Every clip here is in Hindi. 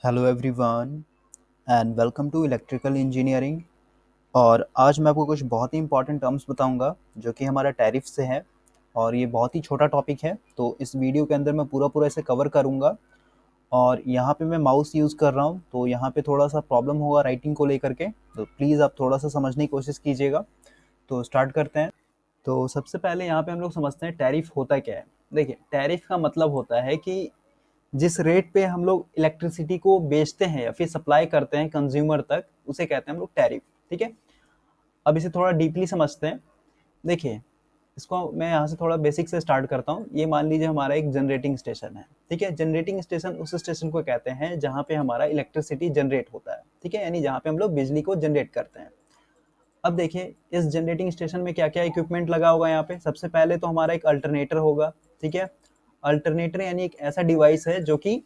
Hello everyone and welcome to electrical engineering. और आज मैं आपको कुछ बहुत ही इंपॉर्टेंट टर्म्स बताऊंगा जो कि हमारा टैरिफ से है। और ये बहुत ही छोटा टॉपिक है, तो इस वीडियो के अंदर मैं पूरा पूरा इसे कवर करूंगा। और यहाँ पे मैं माउस यूज़ कर रहा हूँ, तो यहाँ पे थोड़ा सा प्रॉब्लम होगा राइटिंग को लेकर के, तो प्लीज़ आप थोड़ा सा समझने की कोशिश कीजिएगा। तो स्टार्ट करते हैं। तो सबसे पहले यहाँ पे हम लोग समझते हैं टैरिफ होता क्या है। देखिए, टैरिफ का मतलब होता है कि जिस रेट पे हम लोग इलेक्ट्रिसिटी को बेचते हैं या फिर सप्लाई करते हैं कंज्यूमर तक, उसे कहते हैं हम लोग टैरिफ। ठीक है, अब इसे थोड़ा डीपली समझते हैं। देखिए, इसको मैं यहाँ से थोड़ा बेसिक से स्टार्ट करता हूँ। ये मान लीजिए हमारा एक जनरेटिंग स्टेशन है। ठीक है, जनरेटिंग स्टेशन उस स्टेशन को कहते हैं जहाँ पे हमारा इलेक्ट्रिसिटी जनरेट होता है। ठीक है, यानी जहाँ पे हम लोग बिजली को जनरेट करते हैं। अब देखिए, इस जनरेटिंग स्टेशन में क्या क्या इक्विपमेंट लगा होगा। यहाँ पे सबसे पहले तो हमारा एक अल्टरनेटर होगा। ठीक है, अल्टरनेटर यानी एक ऐसा डिवाइस है जो कि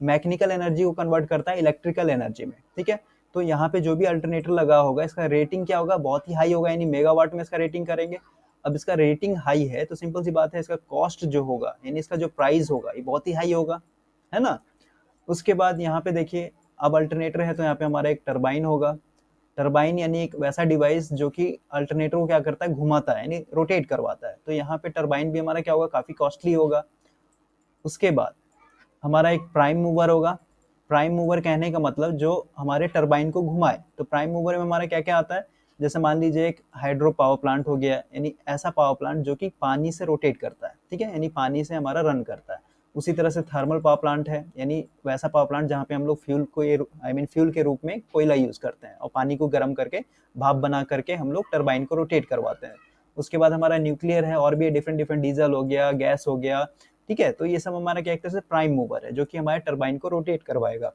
मैकेनिकल एनर्जी को कन्वर्ट करता है इलेक्ट्रिकल एनर्जी में। ठीक है, तो यहाँ पे जो भी अल्टरनेटर लगा होगा, इसका रेटिंग क्या होगा, बहुत ही हाई होगा, यानी मेगावाट में इसका रेटिंग करेंगे। अब इसका रेटिंग हाई है तो सिंपल सी बात है, इसका कॉस्ट जो होगा यानी इसका जो प्राइस होगा ये बहुत ही हाई होगा, है ना। उसके बाद यहाँ पे देखिए, अब अल्टरनेटर है तो यहाँ पे हमारा एक टरबाइन होगा। टरबाइन यानी एक वैसा डिवाइस जो कि अल्टरनेटर को क्या करता है, घुमाता है, यानी रोटेट करवाता है। तो यहाँ पे टरबाइन भी हमारा क्या होगा, काफी कॉस्टली होगा। उसके बाद हमारा एक प्राइम मूवर होगा। प्राइम मूवर कहने का मतलब जो हमारे टरबाइन को घुमाए। तो प्राइम मूवर में हमारा क्या क्या आता है, जैसे मान लीजिए एक हाइड्रो पावर प्लांट हो गया, यानी ऐसा पावर प्लांट जो कि पानी से रोटेट करता है। ठीक है, यानी पानी से हमारा रन करता है। उसी तरह से थर्मल पावर प्लांट है, यानी वैसा पावर प्लांट जहाँ पे हम लोग फ्यूल को फ्यूल के रूप में कोयला यूज करते हैं और पानी को गर्म करके भाप बना करके हम लोग टरबाइन को रोटेट करवाते हैं। उसके बाद हमारा न्यूक्लियर है, और भी डिफरेंट डिफरेंट, डीजल हो गया, गैस हो गया। ठीक है, तो ये सब हमारा क्या एक तरह से प्राइम मूवर है जो कि हमारे टरबाइन को रोटेट करवाएगा।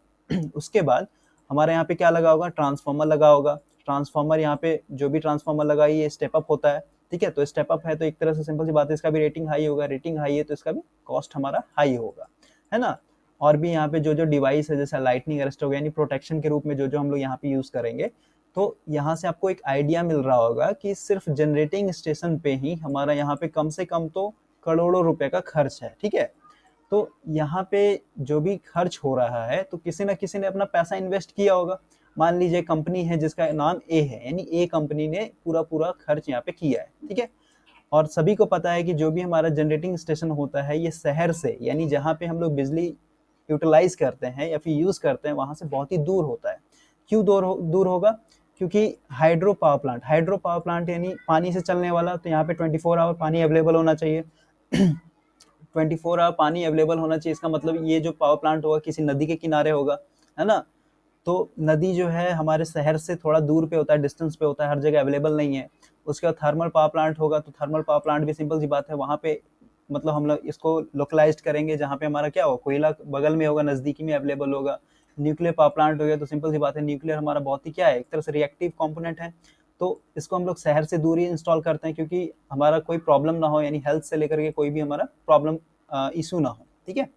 उसके बाद हमारे यहाँ पे क्या लगा होगा, ट्रांसफार्मर लगा होगा। ट्रांसफार्मर यहाँ पे जो भी ट्रांसफार्मर लगा ये स्टेप अप होता है। ठीक है, तो स्टेप अप है तो एक तरह से सिंपल सी बात है, इसका भी रेटिंग हाई होगा। रेटिंग हाई है तो इसका भी कॉस्ट हमारा हाई होगा, है ना। और भी यहाँ पे जो जो डिवाइस है, जैसे लाइटनिंग अरेस्ट हो गया, यानी प्रोटेक्शन के रूप में जो जो हम लोग यहाँ पे यूज करेंगे। तो यहाँ से आपको एक आइडिया मिल रहा होगा कि सिर्फ जनरेटिंग स्टेशन पे ही हमारा यहाँ पे कम से कम तो करोड़ों रुपए का खर्च है। ठीक है, तो यहाँ पे जो भी खर्च हो रहा है तो किसी ना किसी ने अपना पैसा इन्वेस्ट किया होगा। मान लीजिए कंपनी है जिसका नाम ए है, यानी ए कंपनी ने पूरा पूरा खर्च यहाँ पे किया है। ठीक है, और सभी को पता है कि जो भी हमारा जनरेटिंग स्टेशन होता है ये शहर से, यानी जहाँ पे हम लोग बिजली यूटिलाइज करते हैं या फिर यूज करते हैं, वहां से बहुत ही दूर होता है। क्यों दूर होगा, क्योंकि हाइड्रो पावर प्लांट यानी पानी से चलने वाला, तो यहाँ पे 24 आवर पानी अवेलेबल होना चाहिए। 24 आवर पानी अवेलेबल होना चाहिए, इसका मतलब ये जो पावर प्लांट होगा किसी नदी के किनारे होगा, है ना। तो नदी जो है हमारे शहर से थोड़ा दूर पे होता है, डिस्टेंस पे होता है, हर जगह अवेलेबल नहीं है। उसके बाद थर्मल पावर प्लांट होगा, तो थर्मल पावर प्लांट भी सिंपल सी बात है, वहाँ पे मतलब हम लोग इसको लोकलाइज्ड करेंगे जहाँ पे हमारा क्या हो, कोयला बगल में होगा, नजदीकी में अवेलेबल होगा। न्यूक्लियर पावर प्लांट हो गया तो सिंपल सी बात है, न्यूक्लियर हमारा बहुत ही क्या है, एक तरह से रिएक्टिव कंपोनेंट है। तो इसको हम लोग शहर से दूर ही इंस्टॉल करते हैं, क्योंकि हमारा कोई प्रॉब्लम ना हो, यानी हेल्थ से लेकर के कोई भी हमारा प्रॉब्लम इशू ना हो। ठीक है,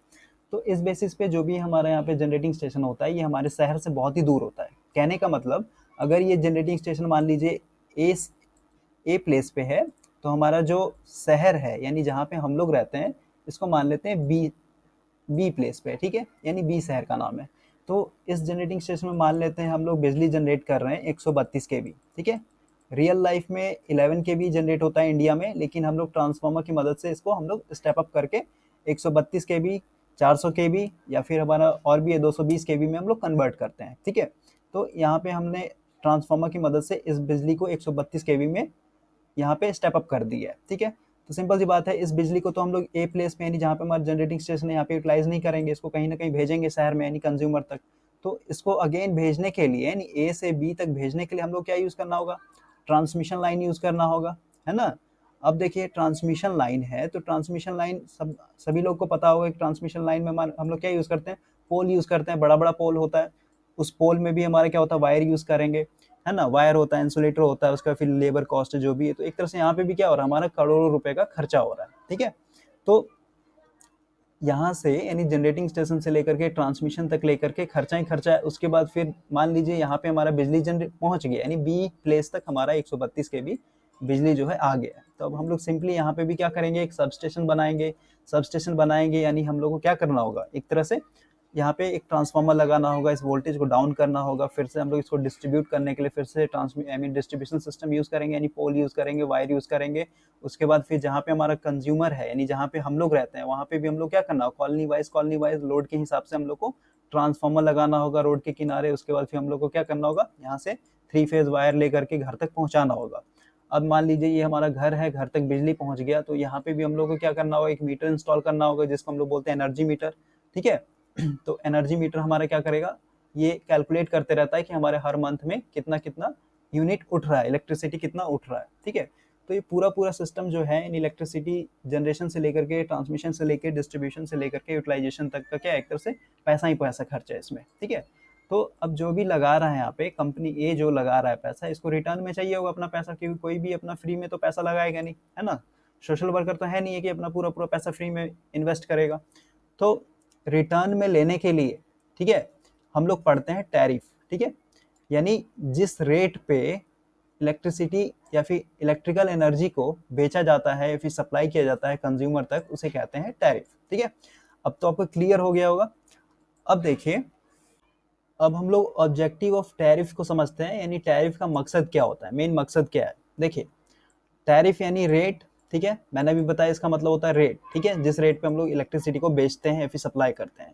तो इस बेसिस पे जो भी हमारे यहाँ पे जनरेटिंग स्टेशन होता है ये हमारे शहर से बहुत ही दूर होता है। कहने का मतलब, अगर ये जनरेटिंग स्टेशन मान लीजिए ए ए प्लेस पे है, तो हमारा जो शहर है यानी जहाँ पे हम लोग रहते हैं, इसको मान लेते हैं बी प्लेस पे। ठीक है, यानी बी शहर का नाम है। तो इस जनरेटिंग स्टेशन में मान लेते हैं हम लोग बिजली जनरेट कर रहे हैं 132 केवी। ठीक है, रियल लाइफ में 11 केवी जनरेट होता है इंडिया में, लेकिन हम लोग ट्रांसफार्मर की मदद से इसको हम लोग स्टेप अप करके 132 केवी, 400 केवी या फिर हमारा और भी है 220 केवी में हम लोग कन्वर्ट करते हैं। ठीक है, तो यहाँ पे हमने ट्रांसफार्मर की मदद से इस बिजली को 132 केवी में यहाँ पे स्टेप अप कर दिया है। ठीक है, तो सिंपल सी बात है, इस बिजली को तो हम लोग ए प्लेस में यानी जहाँ पे हमारा जनरेटिंग स्टेशन है यहाँ पे यूटिलाइज नहीं करेंगे, इसको कहीं ना कहीं भेजेंगे शहर में यानी कंज्यूमर तक। तो इसको अगेन भेजने के लिए यानी ए से बी तक भेजने के लिए हम लोग क्या यूज करना होगा, ट्रांसमिशन लाइन यूज करना होगा, है ना। अब देखिए, ट्रांसमिशन लाइन है तो ट्रांसमिशन लाइन सभी लोग को पता होगा कि ट्रांसमिशन लाइन में हम लोग क्या यूज करते हैं, पोल यूज करते हैं, बड़ा बड़ा पोल होता है। उस पोल में भी हमारा क्या होता है, वायर यूज करेंगे, है ना। वायर होता है, इंसुलेटर होता है, उसका फिर लेबर कॉस्ट जो भी है। तो एक तरह से यहाँ पे भी क्या हो रहा है, हमारा करोड़ों रुपए का खर्चा हो रहा है। ठीक है, तो यहाँ से यानी जनरेटिंग स्टेशन से लेकर के ट्रांसमिशन तक लेकर के खर्चा ही खर्चा है। उसके बाद फिर मान लीजिए यहाँ पे हमारा बिजली जनरेट पहुंच गया, यानी बी प्लेस तक हमारा 132 के भी बिजली जो है आ गया। तो अब हम लोग सिंपली यहाँ पे भी क्या करेंगे, एक सब स्टेशन बनाएंगे। सब स्टेशन बनाएंगे यानी हम लोग को क्या करना होगा, एक तरह से यहाँ पे एक ट्रांसफार्मर लगाना होगा, इस वोल्टेज को डाउन करना होगा, फिर से हम लोग इसको डिस्ट्रीब्यूट करने के लिए फिर से डिस्ट्रीब्यूशन सिस्टम यूज़ करेंगे, यानी पोल यूज़ करेंगे, वायर यूज़ करेंगे। उसके बाद फिर जहाँ पे हमारा कंज्यूमर है, यानी जहाँ पे हम लोग रहते हैं, वहाँ पे भी हम लोग क्या करना होगा, कॉलोनी वाइज लोड के हिसाब से हम लोग को ट्रांसफार्मर लगाना होगा रोड के किनारे। उसके बाद फिर हम लोग को क्या करना होगा, यहाँ से 3 फेज वायर लेकर के घर तक पहुँचाना होगा। अब मान लीजिए ये हमारा घर है, घर तक बिजली पहुँच गया, तो यहाँ पे भी हम लोग को क्या करना होगा, एक मीटर इंस्टॉल करना होगा, जिसको हम लोग बोलते हैं एनर्जी मीटर। ठीक है, तो एनर्जी मीटर हमारा क्या करेगा, ये कैलकुलेट करते रहता है कि हमारे हर मंथ में कितना कितना यूनिट उठ रहा है, इलेक्ट्रिसिटी कितना उठ रहा है। ठीक है, तो ये पूरा सिस्टम जो है इन इलेक्ट्रिसिटी जनरेशन से लेकर के, ट्रांसमिशन से लेकर, डिस्ट्रीब्यूशन से लेकर के यूटिलाइजेशन तक का क्या एक तरह से पैसा ही पैसा खर्च है इसमें। ठीक है, तो अब जो भी लगा रहा है यहाँ पे कंपनी ए, जो लगा रहा है पैसा, इसको रिटर्न में चाहिए होगा अपना पैसा, क्योंकि कोई भी अपना फ्री में तो पैसा लगाएगा नहीं, है ना। सोशल वर्कर तो है नहीं है कि अपना पूरा पैसा फ्री में इन्वेस्ट करेगा। तो रिटर्न में लेने के लिए, ठीक है, हम लोग पढ़ते हैं टैरिफ। ठीक है, यानी जिस रेट पे इलेक्ट्रिसिटी या फिर इलेक्ट्रिकल एनर्जी को बेचा जाता है या फिर सप्लाई किया जाता है कंज्यूमर तक, उसे कहते हैं टैरिफ। ठीक है, अब तो आपको क्लियर हो गया होगा। अब देखिए, अब हम लोग ऑब्जेक्टिव ऑफ टैरिफ को समझते हैं, यानी टैरिफ का मकसद क्या होता है, मेन मकसद क्या है। देखिए, टैरिफ यानी रेट। ठीक है, मैंने भी बताया इसका मतलब होता है रेट। ठीक है, जिस रेट पे हम लोग इलेक्ट्रिसिटी को बेचते हैं या फिर सप्लाई करते हैं।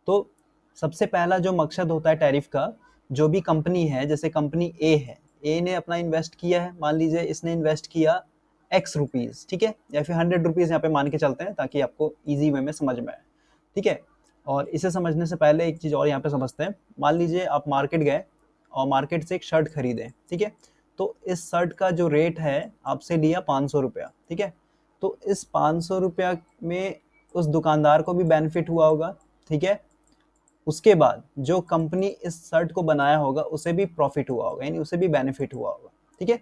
तो सबसे पहला जो मकसद होता है टैरिफ का, जो भी कंपनी है, जैसे कंपनी ए है, ए ने अपना इन्वेस्ट किया है, मान लीजिए इसने इन्वेस्ट किया एक्स रुपीज़, ठीक है, या फिर 100 रुपीज़ यहाँ पे मान के चलते हैं ताकि आपको ईजी वे में समझ में आए। ठीक है, और इसे समझने से पहले एक चीज़ और यहाँ पे समझते हैं। मान लीजिए आप मार्केट गए और मार्केट से एक शर्ट खरीदें। ठीक है, तो इस शर्ट का जो रेट है आपसे लिया 500 रुपया। ठीक है, तो इस 500 रुपया में उस दुकानदार को भी बेनिफिट हुआ होगा। ठीक है, उसके बाद जो कंपनी इस शर्ट को बनाया होगा उसे भी प्रॉफिट हुआ होगा, यानी उसे भी बेनिफिट हुआ होगा। ठीक है,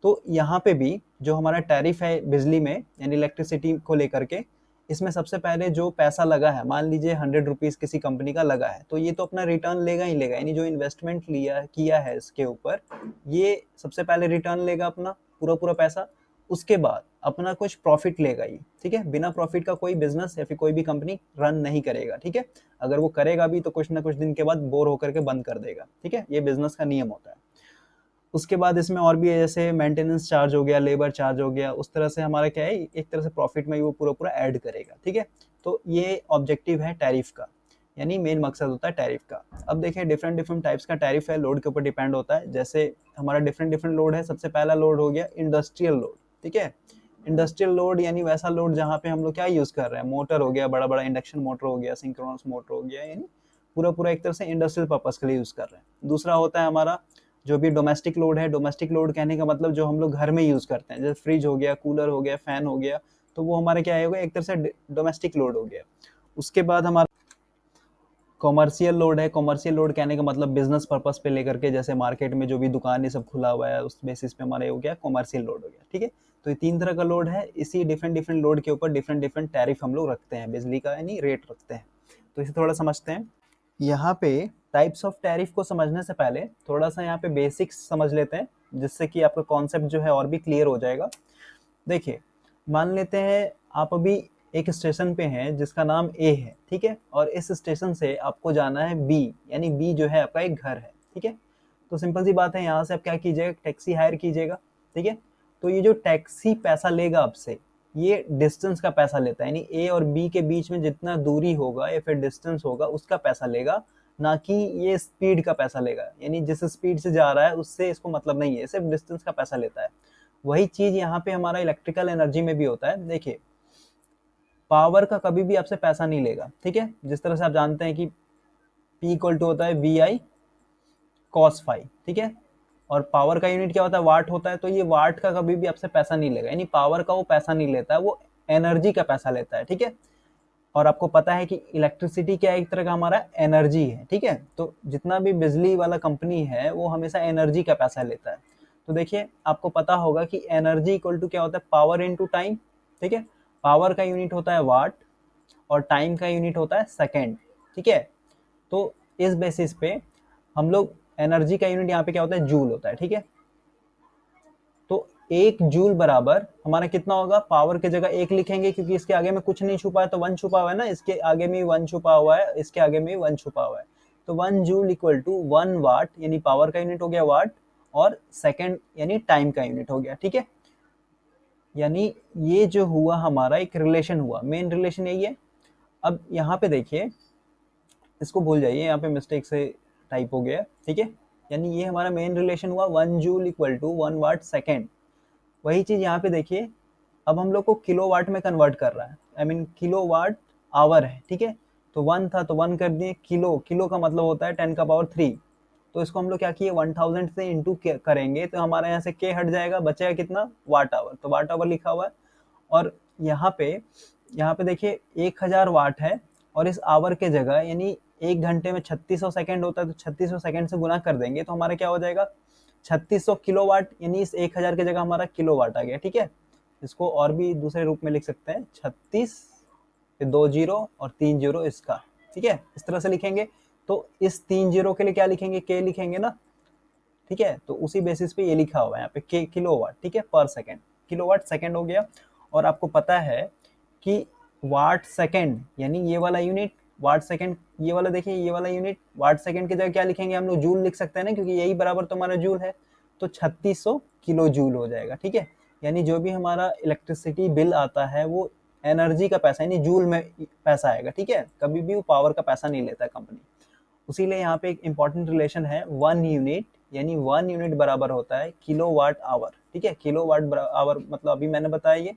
तो यहाँ पे भी जो हमारा टैरिफ है बिजली में, यानी इलेक्ट्रिसिटी को लेकर के, इसमें सबसे पहले जो पैसा लगा है, मान लीजिए 100 रुपीज़ किसी कंपनी का लगा है, तो ये तो अपना रिटर्न लेगा ही लेगा, यानी जो इन्वेस्टमेंट किया है इसके ऊपर, ये सबसे पहले रिटर्न लेगा अपना पूरा पैसा। उसके बाद अपना कुछ प्रॉफिट लेगा ही। ठीक है, बिना प्रॉफिट का कोई बिजनेस या फिर कोई भी कंपनी रन नहीं करेगा। ठीक है, अगर वो करेगा भी तो कुछ ना कुछ दिन के बाद बोर होकर के बंद कर देगा। ठीक है, ये बिजनेस का नियम होता है। उसके बाद इसमें और भी है, जैसे मेंटेनेंस चार्ज हो गया, लेबर चार्ज हो गया, उस तरह से हमारा क्या है, एक तरह से प्रॉफिट में वो पूरा ऐड करेगा। ठीक है, तो ये ऑब्जेक्टिव है टैरिफ का, यानी मेन मकसद होता है टैरिफ का। अब देखिए, डिफरेंट डिफरेंट टाइप्स का टैरिफ है, लोड के ऊपर डिपेंड होता है। जैसे हमारा डिफरेंट डिफरेंट लोड है। सबसे पहला लोड हो गया इंडस्ट्रियल लोड। ठीक है, इंडस्ट्रियल लोड यानी वैसा लोड जहाँ पे हम लोग क्या यूज कर रहे हैं, मोटर हो गया, बड़ा इंडक्शन मोटर हो गया, सिंक्रोनस मोटर हो गया, यानी पूरा एक तरह से इंडस्ट्रियल पर्पस के लिए यूज कर रहे हैं। दूसरा होता है हमारा जो भी डोमेस्टिक लोड है। डोमेस्टिक लोड कहने का मतलब जो हम लोग घर में यूज करते हैं, जैसे फ्रिज हो गया, कूलर हो गया, फैन हो गया, तो वो हमारा क्या होगा, एक तरह से डोमेस्टिक लोड हो गया। उसके बाद हमारा कॉमर्शियल लोड है। कॉमर्शियल लोड कहने का मतलब बिजनेस पर्पस पे लेकर के, जैसे मार्केट में जो भी दुकान ये सब खुला हुआ है, उस बेसिस पे हमारे हो गया कॉमर्शियल लोड हो गया। ठीक है, तो ये 3 तरह का लोड है। इसी डिफरेंट डिफरेंट लोड के ऊपर डिफरेंट डिफरेंट टैरिफ हम लोग रखते हैं बिजली का, यानी रेट रखते हैं। तो इसे थोड़ा समझते हैं। यहाँ पे टाइप्स ऑफ टैरिफ को समझने से पहले थोड़ा सा यहाँ पे बेसिक्स समझ लेते हैं, जिससे कि आपका कॉन्सेप्ट जो है और भी क्लियर हो जाएगा। देखिए, मान लेते हैं आप अभी एक स्टेशन पे हैं जिसका नाम ए है। ठीक है, और इस स्टेशन से आपको जाना है बी, यानी बी जो है आपका एक घर है। ठीक है, तो सिंपल सी बात है, यहाँ से आप क्या कीजिएगा, टैक्सी हायर कीजिएगा। ठीक है, तो ये जो टैक्सी पैसा लेगा आपसे, ये डिस्टेंस का पैसा लेता है, यानी ए और बी के बीच में जितना दूरी होगा या फिर डिस्टेंस होगा उसका पैसा लेगा, ना कि ये स्पीड का पैसा लेगा। यानी जिस स्पीड से जा रहा है उससे इसको मतलब नहीं है, सिर्फ डिस्टेंस का पैसा लेता है। वही चीज यहाँ पे हमारा इलेक्ट्रिकल एनर्जी में भी होता है। देखिए, पावर का कभी भी आपसे पैसा नहीं लेगा। ठीक है, जिस तरह से आप जानते हैं कि P इक्वल टू होता है VI cos फाई। ठीक है, और पावर का यूनिट क्या होता है, वाट होता है। तो ये वाट का कभी भी आपसे पैसा नहीं लेगा, यानी पावर का वो पैसा नहीं लेता है, वो एनर्जी का पैसा लेता है। ठीक है, और आपको पता है कि इलेक्ट्रिसिटी क्या एक तरह का हमारा एनर्जी है। ठीक है, तो जितना भी बिजली वाला कंपनी है वो हमेशा एनर्जी का पैसा लेता है। तो देखिए, आपको पता होगा कि एनर्जी इक्वल टू क्या होता है, पावर इनटू टाइम। ठीक है, पावर का यूनिट होता है वाट और टाइम का यूनिट होता है सेकेंड। ठीक है, तो इस बेसिस पे हम लोग एनर्जी का यूनिट यहाँ पे क्या होता है, जूल होता है। ठीक है, तो 1 जूल बराबर हमारा कितना होगा, पावर की जगह 1 लिखेंगे क्योंकि इसके आगे में कुछ नहीं छुपा है तो 1 छुपा हुआ है ना, इसके आगे में 1 छुपा हुआ है, इसके आगे में 1 छुपा हुआ है। तो 1 जूल इक्वल टू 1 वाट, यानी पावर का यूनिट हो गया वाट, और सेकंड यानी टाइम का यूनिट हो गया। ठीक है, यानी ये जो हुआ हमारा एक रिलेशन हुआ, मेन रिलेशन यही है। अब यहाँ पे देखिए, इसको भूल जाइए, यहाँ पे मिस्टेक से टाइप हो गया। ठीक है, यानी ये हमारा मेन रिलेशन हुआ 1 joule equal to 1 watt second. वही चीज यहाँ पे देखिए, अब हम लोग को किलो वाट में कन्वर्ट कर रहा है, I mean kilowatt hour है। ठीक है, तो 1 था तो 1 कर दिए, किलो, किलो का मतलब होता है 10 का पावर 3। तो इसको हम लोग क्या किए, 1000 से इंटू करेंगे तो हमारे यहाँ से के हट जाएगा, बचेगा कितना, वाट आवर। तो वाट आवर लिखा हुआ है। और यहाँ पे देखिए 1000 वाट है, और इस आवर के जगह यानी 1 घंटे में 3600 सेकंड होता है, तो 3600 सेकंड से गुना कर देंगे तो हमारा क्या हो जाएगा, 3600 किलोवाट, यानी इस 1000 की जगह हमारा किलोवाट आ गया। ठीक है, इसको और भी दूसरे रूप में लिख सकते हैं, 36 फिर 2 जीरो और 3 जीरो इसका। ठीक है, इस तरह से लिखेंगे। तो इस 3 जीरो के लिए क्या लिखेंगे, के लिखेंगे ना। ठीक है, तो उसी बेसिस पे ये लिखा हुआ है यहाँ पे के किलोवाट। ठीक है, पर सेकंड, किलोवाट सेकंड हो गया। और आपको पता है कि वाट सेकंड यानी ये वाला यूनिट, वाट सेकंड ये वाला, देखिए ये वाला यूनिट, वाट सेकंड की जगह क्या लिखेंगे हम लोग, जूल लिख सकते हैं ना, क्योंकि यही बराबर तो हमारा जूल है। तो 3600 किलो जूल हो जाएगा। ठीक है, यानी जो भी हमारा इलेक्ट्रिसिटी बिल आता है वो एनर्जी का पैसा यानी जूल में पैसा आएगा। ठीक है, कभी भी वो पावर का पैसा नहीं लेता है कंपनी। उसीलिए यहाँ पे एक इंपॉर्टेंट रिलेशन है, 1 यूनिट, यानी 1 यूनिट बराबर होता है किलो वाट आवर। ठीक है, किलो वाट आवर मतलब अभी मैंने बताया ये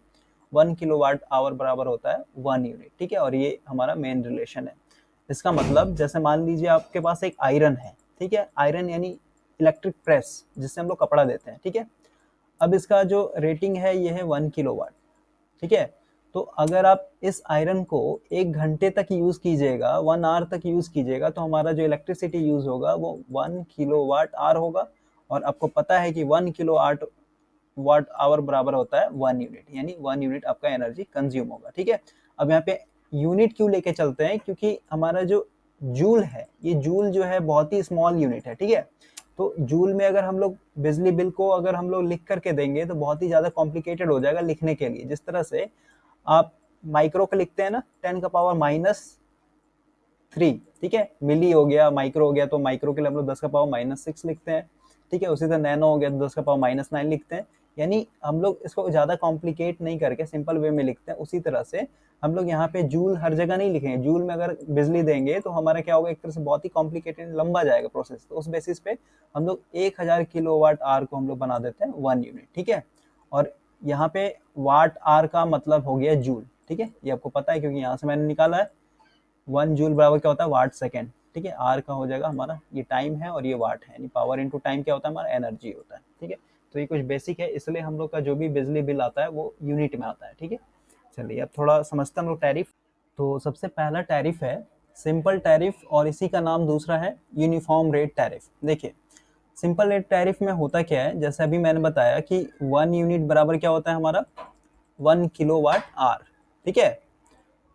1 किलो वाट आवर बराबर होता है 1 यूनिट। ठीक है, और ये हमारा मेन रिलेशन है। इसका मतलब जैसे मान लीजिए आपके पास एक आयरन है। ठीक है, आयरन यानी इलेक्ट्रिक प्रेस जिससे हम लोग कपड़ा देते हैं। ठीक है, अब इसका जो रेटिंग है ये है 1 किलो वाट। ठीक है, तो अगर आप इस आयरन को 1 घंटे तक यूज कीजिएगा, 1 आवर तक यूज कीजिएगा, तो हमारा जो इलेक्ट्रिसिटी यूज होगा वो 1 किलो वाट आवर होगा। और आपको पता है कि 1 किलो वाट आवर बराबर होता है 1 यूनिट, यानी 1 यूनिट आपका एनर्जी कंज्यूम होगा। ठीक है, अब यहाँ पे यूनिट क्यों लेके चलते हैं, क्योंकि हमारा जो जूल है, ये जूल जो है बहुत ही स्मॉल यूनिट है। ठीक है, तो जूल में अगर हम लोग बिजली बिल को अगर हम लोग लिख करके देंगे तो बहुत ही ज्यादा कॉम्प्लिकेटेड हो जाएगा लिखने के लिए। जिस तरह से आप माइक्रो का लिखते हैं ना, 10 का पावर -3। ठीक है, मिली हो गया, माइक्रो हो गया, तो माइक्रो के लिए हम लोग 10 का पावर -6 लिखते हैं। ठीक है, उसी तरह नैनो हो गया तो 10 का पावर -9 लिखते हैं। यानी हम लोग इसको ज्यादा कॉम्प्लिकेट नहीं करके सिंपल वे में लिखते हैं। उसी तरह से हम लोग यहाँ पे जूल हर जगह नहीं लिखेंगे। जूल में अगर बिजली देंगे तो हमारा क्या होगा, एक तरह से बहुत ही कॉम्प्लिकेटेड लंबा जाएगा प्रोसेस। तो उस बेसिस पे हम लोग 1000 किलो वाट आवर को हम लोग बना देते हैं 1 यूनिट। ठीक है, और यहाँ पे वाट आवर का मतलब हो गया जूल। ठीक है, ये आपको पता है क्योंकि यहाँ से मैंने निकाला है। 1 जूल बराबर क्या होता है, वाट सेकेंड। ठीक है, आर का हो जाएगा हमारा, ये टाइम है और ये वाट है, यानी पावर इनटू टाइम क्या होता है हमारा, एनर्जी होता है। ठीक है, तो ये कुछ बेसिक है, इसलिए हम लोग का जो भी बिजली बिल आता है वो यूनिट में आता है। ठीक है, चलिए अब थोड़ा समझते हैं हम लोग टैरिफ। तो सबसे पहला टैरिफ है सिंपल टैरिफ, और इसी का नाम दूसरा है यूनिफॉर्म रेट टैरिफ। देखिए सिंपल रेट टैरिफ में होता क्या है, जैसे अभी मैंने बताया कि 1 यूनिट बराबर क्या होता है हमारा, 1 किलो वाट आवर। ठीक है,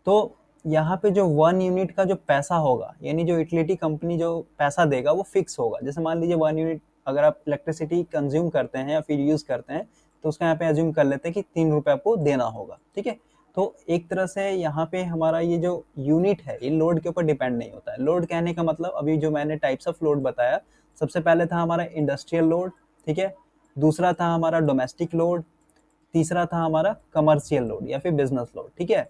तो यहाँ पे जो 1 यूनिट का जो पैसा होगा, यानी जो यूटिलिटी कंपनी जो पैसा देगा वो फिक्स होगा। जैसे मान लीजिए 1 यूनिट अगर आप इलेक्ट्रिसिटी कंज्यूम करते हैं या फिर यूज करते हैं, तो उसका यहाँ पे अज्यूम कर लेते हैं कि 3 रुपये आपको देना होगा। ठीक है, तो एक तरह से यहाँ पे हमारा ये जो यूनिट है ये लोड के ऊपर डिपेंड नहीं होता है। लोड कहने का मतलब अभी जो मैंने टाइप्स ऑफ लोड बताया, सबसे पहले था हमारा इंडस्ट्रियल लोड। ठीक है, दूसरा था हमारा डोमेस्टिक लोड, तीसरा था हमारा कमर्शियल लोड या फिर बिजनेस लोड। ठीक है,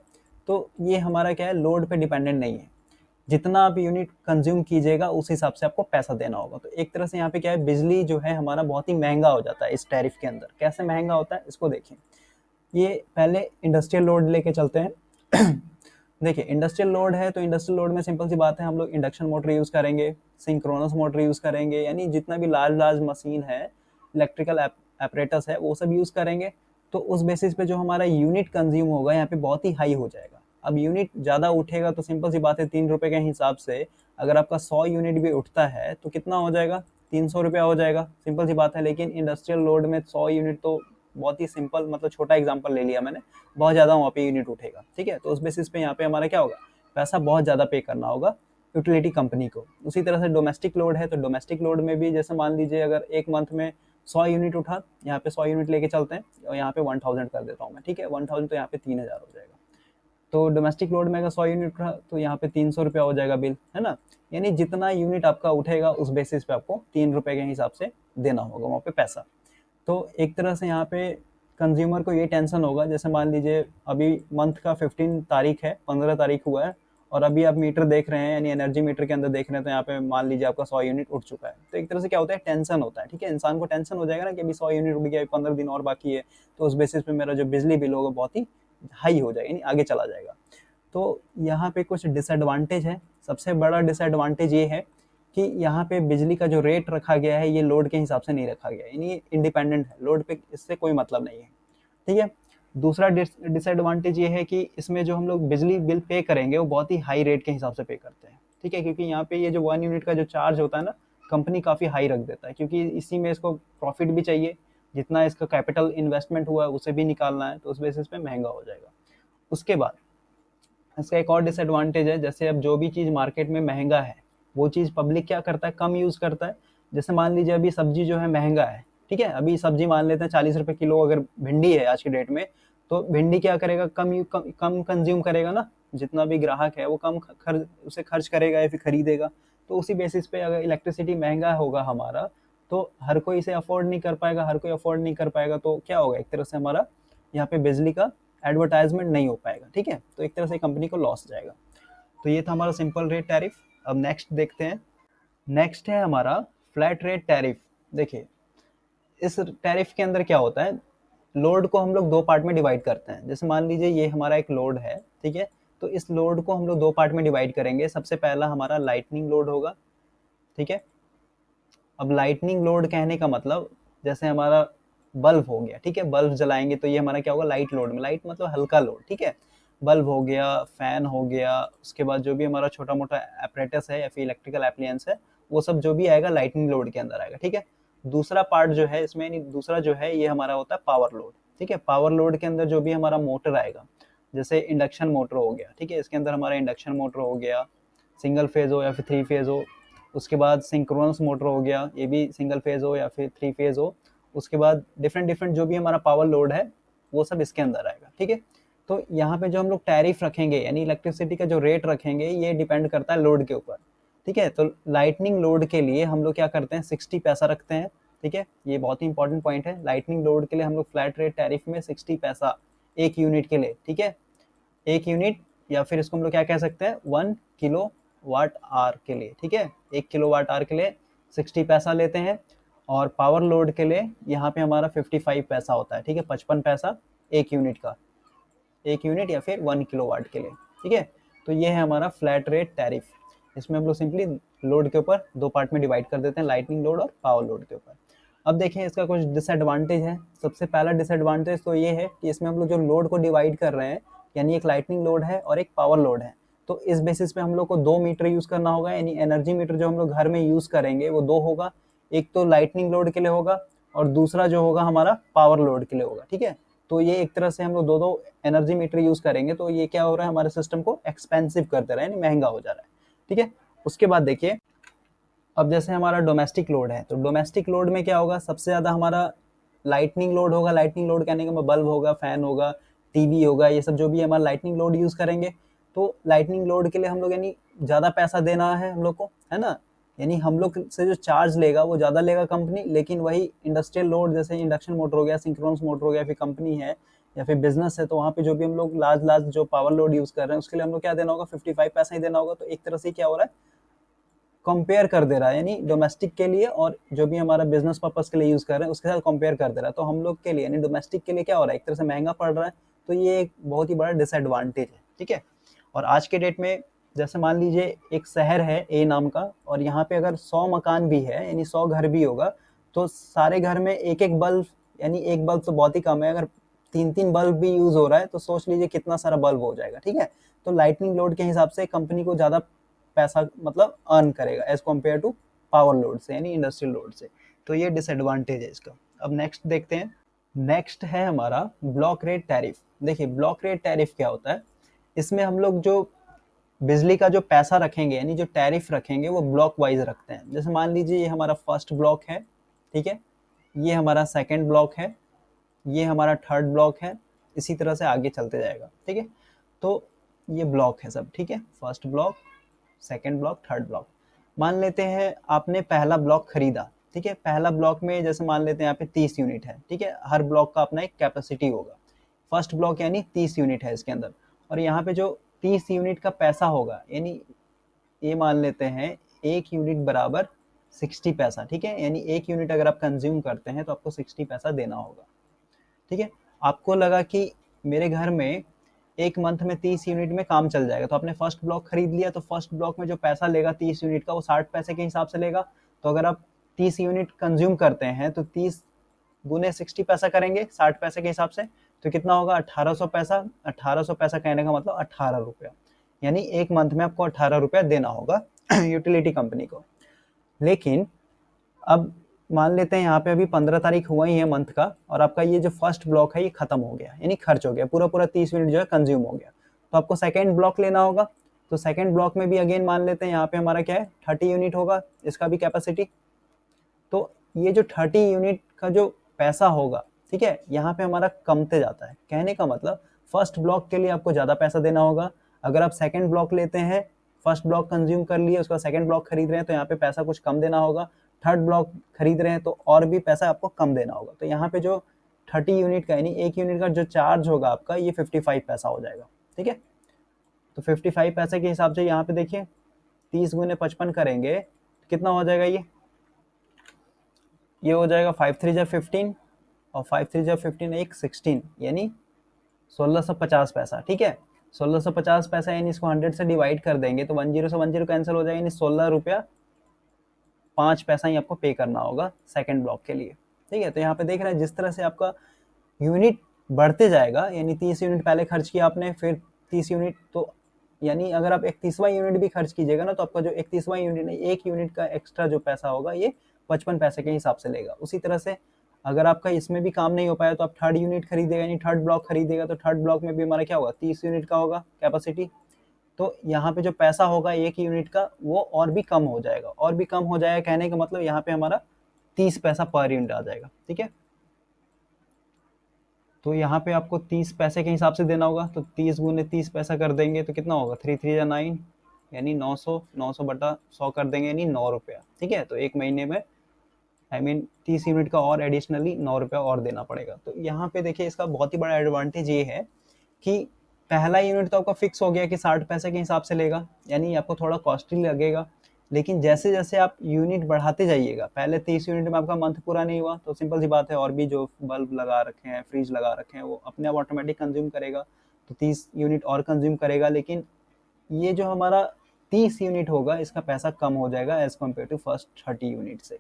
तो ये हमारा क्या है, लोड पे डिपेंडेंट नहीं है। जितना आप यूनिट कंज्यूम कीजिएगा उस हिसाब से आपको पैसा देना होगा। तो एक तरह से यहाँ पे क्या है, बिजली जो है हमारा बहुत ही महंगा हो जाता है इस टैरिफ के अंदर। कैसे महंगा होता है इसको देखिए, ये पहले इंडस्ट्रियल लोड लेके चलते हैं। देखिए इंडस्ट्रियल लोड है, तो इंडस्ट्रियल लोड में सिंपल सी बात है, हम लोग इंडक्शन मोटर यूज करेंगे, सिंक्रोनस मोटर यूज करेंगे, यानी जितना भी लार्ज लार्ज मशीन है, इलेक्ट्रिकल एपरेटस है, वो सब यूज करेंगे। तो उस बेसिस पे जो हमारा यूनिट कंज्यूम होगा यहाँ पे बहुत ही हाई हो जाएगा। अब यूनिट ज़्यादा उठेगा तो सिंपल सी बात है, 3 रुपये के हिसाब से अगर आपका 100 यूनिट भी उठता है तो कितना हो जाएगा, 300 रुपया हो जाएगा। सिंपल सी बात है, लेकिन इंडस्ट्रियल लोड में 100 यूनिट तो बहुत ही सिंपल, मतलब छोटा एग्जांपल ले लिया मैंने, बहुत ज़्यादा वहाँ पे यूनिट उठेगा। ठीक है, तो उस बेसिस पे यहाँ पे हमारा क्या होगा, पैसा बहुत ज़्यादा पे करना होगा। यूटिलिटी कंपनी को। उसी तरह से डोमेस्टिक लोड है, तो डोमेस्टिक लोड में भी जैसे मान लीजिए अगर एक मंथ में 100 यूनिट उठा, यहाँ पे 100 यूनिट लेके चलते हैं और यहाँ पे 1000 कर देता हूँ मैं, ठीक है, 1000 तो यहाँ पे 3000 हो जाएगा। तो डोमेस्टिक लोड में अगर 100 यूनिट उठा तो यहाँ पे 300 रुपया हो जाएगा बिल, है ना। यानी जितना यूनिट आपका उठेगा उस बेसिस पे आपको 3 रुपये के हिसाब से देना होगा वहाँ पे पैसा। तो एक तरह से यहाँ पे कंज्यूमर को ये टेंशन होगा, जैसे मान लीजिए अभी मंथ का 15 तारीख है, 15 तारीख हुआ है और अभी आप मीटर देख रहे हैं, यानी एनर्जी मीटर के अंदर देख रहे हैं, तो यहाँ पे मान लीजिए आपका 100 यूनिट उठ चुका है। तो एक तरह से क्या होता है, टेंशन होता है, ठीक है, इंसान को टेंशन हो जाएगा ना कि अभी 100 यूनिट उठ गया, 15 दिन और बाकी है, तो उस बेसिस पे मेरा जो बिजली बिल होगा बहुत ही हाई हो जाएगा, यानी आगे चला जाएगा। तो यहाँ पे कुछ डिसएडवांटेज है। सबसे बड़ा डिसएडवांटेज ये है कि यहाँ पे बिजली का जो रेट रखा गया है ये लोड के हिसाब से नहीं रखा गया है, यानी इंडिपेंडेंट है, लोड पे इससे कोई मतलब नहीं है, ठीक है। दूसरा डिसएडवांटेज ये है कि इसमें जो हम लोग बिजली बिल पे करेंगे वो बहुत ही हाई रेट के हिसाब से पे करते हैं, ठीक है, क्योंकि यहाँ पे ये जो 1 यूनिट का जो चार्ज होता है ना, कंपनी काफ़ी हाई रख देता है, क्योंकि इसी में इसको प्रॉफिट भी चाहिए, जितना इसका कैपिटल इन्वेस्टमेंट हुआ है उसे भी निकालना है, तो उस बेसिस पे महंगा हो जाएगा। उसके बाद इसका एक और डिसएडवांटेज है, जैसे अब जो भी चीज़ मार्केट में महंगा है वो चीज़ पब्लिक क्या करता है, कम यूज़ करता है। जैसे मान लीजिए अभी सब्जी जो है महंगा है, ठीक है, अभी सब्जी मान लेते हैं 40 रुपये किलो अगर भिंडी है आज की डेट में, तो भिंडी क्या करेगा, कम कंज्यूम करेगा ना, जितना भी ग्राहक है वो कम उसे खर्च करेगा या फिर खरीदेगा। तो उसी बेसिस पे अगर इलेक्ट्रिसिटी महंगा होगा हमारा, तो हर कोई इसे अफोर्ड नहीं कर पाएगा, हर कोई अफोर्ड नहीं कर पाएगा, तो क्या होगा, एक तरह से हमारा यहाँ पे बिजली का एडवर्टाइजमेंट नहीं हो पाएगा, ठीक है, तो एक तरह से कंपनी को लॉस जाएगा। तो ये था हमारा सिंपल रेट टैरिफ। अब नेक्स्ट देखते हैं। नेक्स्ट है हमारा फ्लैट रेट टैरिफ। देखिए इस टैरिफ के अंदर क्या होता है, लोड को हम लोग दो पार्ट में डिवाइड करते हैं। जैसे मान लीजिए ये हमारा एक लोड है, ठीक है, तो इस लोड को हम लोग दो पार्ट में डिवाइड करेंगे। सबसे पहला हमारा लाइटनिंग लोड होगा, ठीक है। अब लाइटनिंग लोड कहने का मतलब जैसे हमारा बल्ब हो गया, ठीक है, बल्ब जलाएंगे तो ये हमारा क्या होगा, लाइट लोड में, लाइट मतलब हल्का लोड, ठीक है, बल्ब हो गया, फैन हो गया, उसके बाद जो भी हमारा छोटा मोटा एपरेटस है या फिर इलेक्ट्रिकल एप्लियंस है, वो सब जो भी आएगा लाइटनिंग लोड के अंदर आएगा, ठीक है। दूसरा पार्ट जो है इसमें, दूसरा जो है ये हमारा होता है पावर लोड, ठीक है। पावर लोड के अंदर जो भी हमारा मोटर आएगा, जैसे इंडक्शन मोटर हो गया, ठीक है, इसके अंदर हमारा इंडक्शन मोटर हो गया, सिंगल फेज हो या फिर 3 फेज हो। उसके बाद सिंक्रोनस मोटर हो गया, ये भी सिंगल फेज हो या फिर 3 फेज हो। उसके बाद डिफरेंट डिफरेंट जो भी हमारा पावर लोड है वो सब इसके अंदर आएगा, ठीक है। तो यहाँ पे जो हम लोग टैरिफ रखेंगे, यानी इलेक्ट्रिसिटी का जो रेट रखेंगे, ये डिपेंड करता है लोड के ऊपर, ठीक है। तो लाइटनिंग लोड के लिए हम लोग क्या करते हैं, 60 पैसा रखते हैं, ठीक है, ये बहुत ही इंपॉर्टेंट पॉइंट है। लाइटनिंग लोड के लिए हम लोग फ्लैट रेट टैरिफ में 60 पैसा एक यूनिट के लिए, ठीक है, एक यूनिट, या फिर इसको हम लोग क्या कह सकते हैं, 1 किलो वाट आवर के लिए, ठीक है, 1 किलो वाट आवर के लिए 60 पैसा लेते हैं। और पावर लोड के लिए यहाँ पे हमारा 55 पैसा होता है, ठीक है, 55 पैसा एक यूनिट का, एक यूनिट या फिर 1 किलोवाट के लिए, ठीक है। तो ये है हमारा फ्लैट रेट टैरिफ। इसमें हम लोग सिंपली लोड के ऊपर दो पार्ट में डिवाइड कर देते हैं, लाइटनिंग लोड और पावर लोड के ऊपर। अब देखें इसका कुछ डिसएडवांटेज है। सबसे पहला डिसएडवांटेज तो ये है कि इसमें हम लोग जो लोड को डिवाइड कर रहे हैं, यानी एक लाइटनिंग लोड है और एक पावर लोड है, तो इस बेसिस पे हम लोग को दो मीटर यूज करना होगा, यानी एनर्जी मीटर जो हम लोग घर में यूज करेंगे वो दो होगा, एक तो लाइटनिंग लोड के लिए होगा और दूसरा जो होगा हमारा पावर लोड के लिए होगा, ठीक है। तो ये एक तरह से हम लोग दो दो एनर्जी मीटर यूज करेंगे, तो ये क्या हो रहा है, हमारे सिस्टम को एक्सपेंसिव कर दे रहा है, यानी महंगा हो जा रहा है, ठीक है। उसके बाद देखिए, अब जैसे हमारा डोमेस्टिक लोड है, तो डोमेस्टिक लोड में क्या होगा, सबसे ज्यादा हमारा लाइटनिंग लोड होगा। लाइटनिंग लोड कहने का बल्ब होगा, फैन होगा, टीवी होगा, ये सब जो भी हमारा लाइटनिंग लोड यूज करेंगे। तो लाइटनिंग लोड के लिए हम लोग यानी ज्यादा पैसा देना है हम लोग को, है ना, यानी हम लोग से जो चार्ज लेगा वो ज्यादा लेगा कंपनी, लेकिन वही इंडस्ट्रियल लोड जैसे इंडक्शन मोटर हो गया, सिंक्रोनस मोटर हो गया, फिर कंपनी है या फिर बिजनेस है, तो वहाँ पे जो भी हम लोग लार्ज लार्ज जो पावर लोड यूज कर रहे हैं उसके लिए हम लोग क्या देना होगा, 55 पैसा ही देना होगा। तो एक तरह से क्या हो रहा है, कंपेयर कर दे रहा है, यानी डोमेस्टिक के लिए और जो भी हमारा बिजनेस पर्पस के लिए यूज कर रहे हैं उसके साथ कंपेयर कर दे रहा है। तो हम लोग के लिए यानी डोमेस्टिक के लिए क्या हो रहा है, एक तरह से महंगा पड़ रहा है। तो ये एक बहुत ही बड़ा डिसएडवांटेज है, ठीक है। और आज के डेट में जैसे मान लीजिए एक शहर है ए नाम का, और यहाँ पे अगर 100 मकान भी है, यानी 100 घर भी होगा, तो सारे घर में एक एक बल्ब, यानी एक बल्ब तो बहुत ही कम है, अगर तीन तीन बल्ब भी यूज हो रहा है तो सोच लीजिए कितना सारा बल्ब हो जाएगा, ठीक है। तो लाइटनिंग लोड के हिसाब से कंपनी को ज्यादा पैसा मतलब अर्न करेगा as compared to power load से, यानी इंडस्ट्रियल लोड से। तो ये डिसएडवांटेज है इसका। अब नेक्स्ट देखते हैं। नेक्स्ट है हमारा ब्लॉक रेट टैरिफ। देखिए ब्लॉक रेट टैरिफ क्या होता है, इसमें हम लोग जो बिजली का जो पैसा रखेंगे यानी जो टैरिफ रखेंगे वो ब्लॉक वाइज रखते हैं। जैसे मान लीजिए ये हमारा फर्स्ट ब्लॉक है, ठीक है, ये हमारा सेकंड ब्लॉक है, ये हमारा थर्ड ब्लॉक है, इसी तरह से आगे चलते जाएगा, ठीक है। तो ये ब्लॉक है सब, ठीक है, first block, second block, third block. मान लेते हैं आपने पहला ब्लॉक खरीदा, ठीक है, पहला ब्लॉक में जैसे मान लेते हैं यहाँ पे 30 यूनिट है, ठीक है, हर ब्लॉक का अपना एक कैपेसिटी होगा। फर्स्ट ब्लॉक यानी 30 यूनिट है इसके अंदर, और यहाँ पे जो 30 यूनिट का पैसा होगा यानी ये मान लेते हैं एक यूनिट बराबर 60 पैसा, ठीक है, यानी एक यूनिट अगर आप कंज्यूम करते हैं तो आपको 60 पैसा देना होगा, ठीक है। आपको लगा कि मेरे घर में एक मंथ में 30 यूनिट में काम चल जाएगा, तो आपने फर्स्ट ब्लॉक खरीद लिया, तो फर्स्ट ब्लॉक में जो पैसा लेगा 30 यूनिट का वो 60 पैसे के हिसाब से लेगा। तो अगर आप 30 यूनिट कंज्यूम करते हैं तो 30 गुने 60 पैसा करेंगे 60 पैसे के हिसाब से, तो कितना होगा 1800 पैसा। 1800 पैसा कहने का मतलब 18 रुपया, यानी एक मंथ में आपको 18 रुपया देना होगा यूटिलिटी कंपनी को। लेकिन अब मान लेते हैं यहाँ पे अभी 15 तारीख हुआ ही है मंथ का, और आपका ये जो फर्स्ट ब्लॉक है ये खत्म हो गया, यानी खर्च हो गया, पूरा पूरा 30 यूनिट जो है कंज्यूम हो गया। तो आपको सेकेंड ब्लॉक लेना होगा। तो सेकेंड ब्लॉक में भी अगेन मान लेते हैं यहाँ पे हमारा क्या है 30 यूनिट होगा, इसका भी कैपेसिटी। तो ये जो 30 यूनिट का जो पैसा होगा, ठीक है, यहाँ पे हमारा कमते जाता है। कहने का मतलब फर्स्ट ब्लॉक के लिए आपको ज़्यादा पैसा देना होगा। अगर आप सेकेंड ब्लॉक लेते हैं, फर्स्ट ब्लॉक कंज्यूम कर लिए, उसका सेकेंड ब्लॉक खरीद रहे हैं तो यहाँ पे पैसा कुछ कम देना होगा। थर्ड ब्लॉक खरीद रहे हैं तो और भी पैसा आपको कम देना होगा। तो यहाँ पे जो 30 यूनिट का यानी एक यूनिट का जो चार्ज होगा आपका ये 55 पैसा हो जाएगा, ठीक है। तो 55 पैसे के हिसाब से यहाँ पे देखिए 30 गुने 55 करेंगे तो कितना हो जाएगा, ये हो जाएगा 5 3 जा 15 और 5 3 जा 15 एक 16 यानी 1650 पैसा, ठीक है। 1650 पैसा यानी इसको 100 से डिवाइड कर देंगे तो 10 से 10 कैंसिल हो जाएगा, यानी 16 रुपया 5 पैसा ही आपको पे करना होगा सेकंड ब्लॉक के लिए, ठीक है। तो यहाँ पे देख रहे हैं जिस तरह से आपका यूनिट बढ़ते जाएगा, यानी 30 यूनिट पहले खर्च किया आपने, फिर 30 यूनिट, तो यानी अगर आप 31वां यूनिट भी खर्च कीजिएगा ना तो आपका जो 31वां यूनिट है एक यूनिट का एक्स्ट्रा जो पैसा होगा ये 55 पैसे के हिसाब से लेगा। उसी तरह से अगर आपका इसमें भी काम नहीं हो पाया तो आप थर्ड यूनिट खरीदेगा, यानी थर्ड ब्लॉक खरीदेगा, तो थर्ड ब्लॉक में भी हमारा क्या होगा 30 यूनिट का होगा कैपेसिटी। तो यहाँ पे जो पैसा होगा एक यूनिट का वो और भी कम हो जाएगा, और भी कम हो जाएगा कहने का मतलब यहाँ पे हमारा 30 पैसा पर यूनिट आ जाएगा, ठीक है। तो यहाँ पे आपको 30 पैसे के हिसाब से देना होगा, तो 30 गुने 30 पैसा कर देंगे तो कितना होगा 3 3 जा 9 यानी 900, 900 बटा 100 कर देंगे यानी 9 रुपया, ठीक है। तो एक महीने में 30 यूनिट का और एडिशनली 9 रुपया और देना पड़ेगा। तो यहाँ पे देखिए इसका बहुत ही बड़ा एडवांटेज ये है कि पहला यूनिट तो आपका फिक्स हो गया कि 60 पैसे के हिसाब से लेगा, यानी आपको थोड़ा कॉस्टली लगेगा। लेकिन जैसे जैसे आप यूनिट बढ़ाते जाइएगा, पहले 30 यूनिट में आपका मंथ पूरा नहीं हुआ तो सिंपल सी बात है और भी जो बल्ब लगा रखे हैं, फ्रिज लगा रखे हैं, वो अपने आप ऑटोमेटिक कंज्यूम करेगा, तो 30 यूनिट और कंज्यूम करेगा। लेकिन ये जो हमारा 30 यूनिट होगा इसका पैसा कम हो जाएगा as compared to first 30 unit से,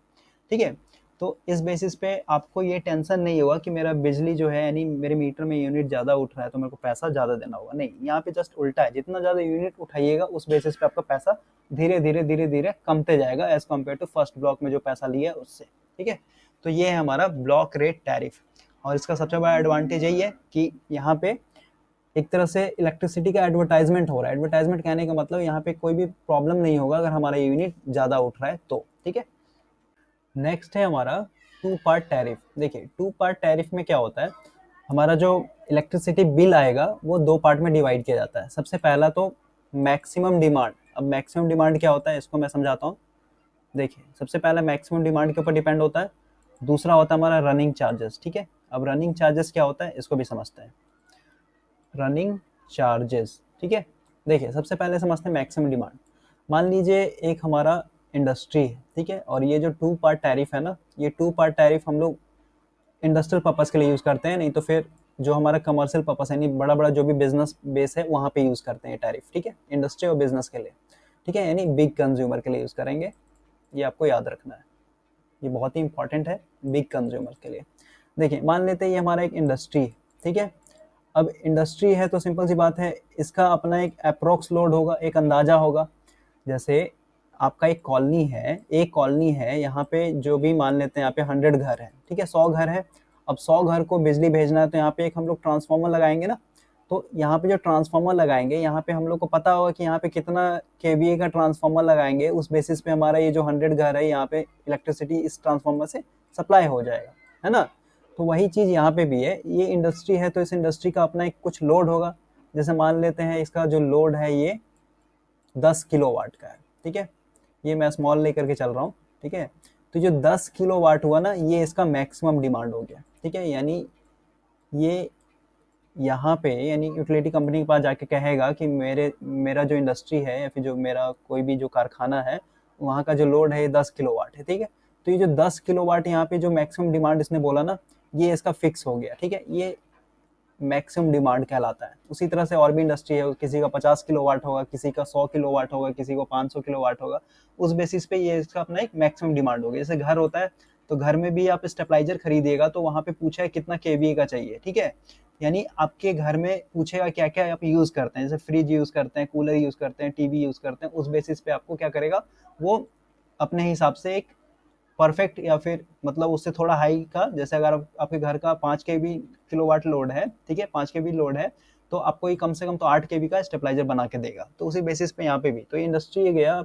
ठीक है। तो इस बेसिस पे आपको ये टेंशन नहीं होगा कि मेरा बिजली जो है यानी मेरे मीटर में यूनिट ज़्यादा उठ रहा है तो मेरे को पैसा ज़्यादा देना होगा, नहीं, यहाँ पे जस्ट उल्टा है। जितना ज़्यादा यूनिट उठाइएगा उस बेसिस पे आपका पैसा धीरे धीरे धीरे धीरे कमते जाएगा as compared to first block में जो पैसा लिया उससे, ठीक है। तो ये है हमारा ब्लॉक रेट टैरिफ, और इसका सबसे बड़ा एडवांटेज यही है कि यहाँ पे एक तरह से इलेक्ट्रिसिटी का एडवर्टाइजमेंट हो रहा है। एडवर्टाइजमेंट कहने का मतलब यहाँ पे कोई भी प्रॉब्लम नहीं होगा अगर हमारा यूनिट ज़्यादा उठ रहा है तो, ठीक है। नेक्स्ट है हमारा 2 पार्ट टैरिफ। देखिए 2 पार्ट टैरिफ में क्या होता है, हमारा जो इलेक्ट्रिसिटी बिल आएगा वो 2 पार्ट में डिवाइड किया जाता है। सबसे पहला तो मैक्सिमम डिमांड। अब मैक्सिमम डिमांड क्या होता है इसको मैं समझाता हूँ। देखिए सबसे पहला मैक्सिमम डिमांड के ऊपर डिपेंड होता है, दूसरा होता है हमारा रनिंग चार्जेस, ठीक है। अब रनिंग चार्जेस क्या होता है इसको भी समझते हैं। रनिंग चार्जेस, ठीक है। देखिए सबसे पहले समझते हैं मैक्सिमम डिमांड। मान लीजिए एक हमारा इंडस्ट्री है, ठीक है, और ये जो 2 पार्ट टैरिफ है ना, ये 2 पार्ट टैरिफ हम लोग इंडस्ट्रियल पर्पस के लिए यूज़ करते हैं, नहीं तो फिर जो हमारा कमर्शियल पर्पस है यानी बड़ा बड़ा जो भी बिजनेस बेस है वहाँ पे यूज़ करते हैं टैरिफ, ठीक है, इंडस्ट्री और बिजनेस के लिए, ठीक है, यानी बिग कंज्यूमर के लिए यूज़ करेंगे। ये आपको याद रखना है, ये बहुत ही इंपॉर्टेंट है बिग कंज्यूमर के लिए। देखिए मान लेते हैं ये हमारा एक इंडस्ट्री है, ठीक है। अब इंडस्ट्री है तो सिंपल सी बात है इसका अपना एक अप्रोक्स लोड होगा, एक अंदाजा होगा। जैसे आपका एक कॉलोनी है, एक कॉलोनी है, यहाँ पे जो भी मान लेते हैं यहाँ पे 100 घर है, ठीक है, 100 घर है। अब 100 घर को बिजली भेजना है तो यहाँ पे एक हम लोग ट्रांसफार्मर लगाएंगे ना, तो यहाँ पे जो ट्रांसफार्मर लगाएंगे, यहाँ पे हम लोग को पता होगा कि यहाँ पे कितना केवीए का ट्रांसफार्मर लगाएंगे, उस बेसिस पे हमारा ये जो 100 घर है यहाँ पे इलेक्ट्रिसिटी इस ट्रांसफार्मर से सप्लाई हो जाएगा, है ना। तो वही चीज़ यहाँ पे भी है, ये इंडस्ट्री है तो इस इंडस्ट्री का अपना एक कुछ लोड होगा। जैसे मान लेते हैं इसका जो लोड है ये 10 किलोवाट का है, ठीक है, ये मैं स्मॉल लेकर के चल रहा हूँ, ठीक है। तो जो 10 किलोवाट हुआ ना, ये इसका मैक्सिमम डिमांड हो गया, ठीक है। यानी ये यहाँ पे यानी यूटिलिटी कंपनी के पास जाके कहेगा कि मेरा जो इंडस्ट्री है या फिर जो मेरा कोई भी जो कारखाना है, वहाँ का जो लोड है 10 किलोवाट है, ठीक है। तो ये जो 10 किलोवाट यहाँ पे जो मैक्सिमम डिमांड इसने बोला ना, ये इसका फिक्स हो गया, ठीक है, ये मैक्सिमम डिमांड कहलाता है। उसी तरह से और भी इंडस्ट्री है, किसी का 50 किलोवाट होगा, किसी का 100 किलोवाट होगा, किसी को 500 किलोवाट होगा, उस बेसिस पे ये इसका अपना एक मैक्सिमम डिमांड होगा। जैसे घर होता है, तो घर में भी आप स्टेबलाइजर खरीदिएगा तो वहाँ पे पूछा है कितना केवीए का चाहिए, ठीक है। यानी आपके घर में पूछेगा क्या क्या आप यूज़ करते हैं, जैसे फ्रिज यूज़ करते हैं, कूलर यूज़ करते हैं, टीवी यूज़ करते हैं, उस बेसिस पे आपको क्या करेगा वो अपने हिसाब से एक परफेक्ट या फिर मतलब उससे थोड़ा हाई का, जैसे अगर आपके घर का 5 के बी किलोवाट लोड है, ठीक है, 5 के बी लोड है, तो आपको ये कम से कम तो 8 के बी का स्टेबलाइजर बना के देगा। तो उसी बेसिस पे यहाँ पे भी तो ये इंडस्ट्री गया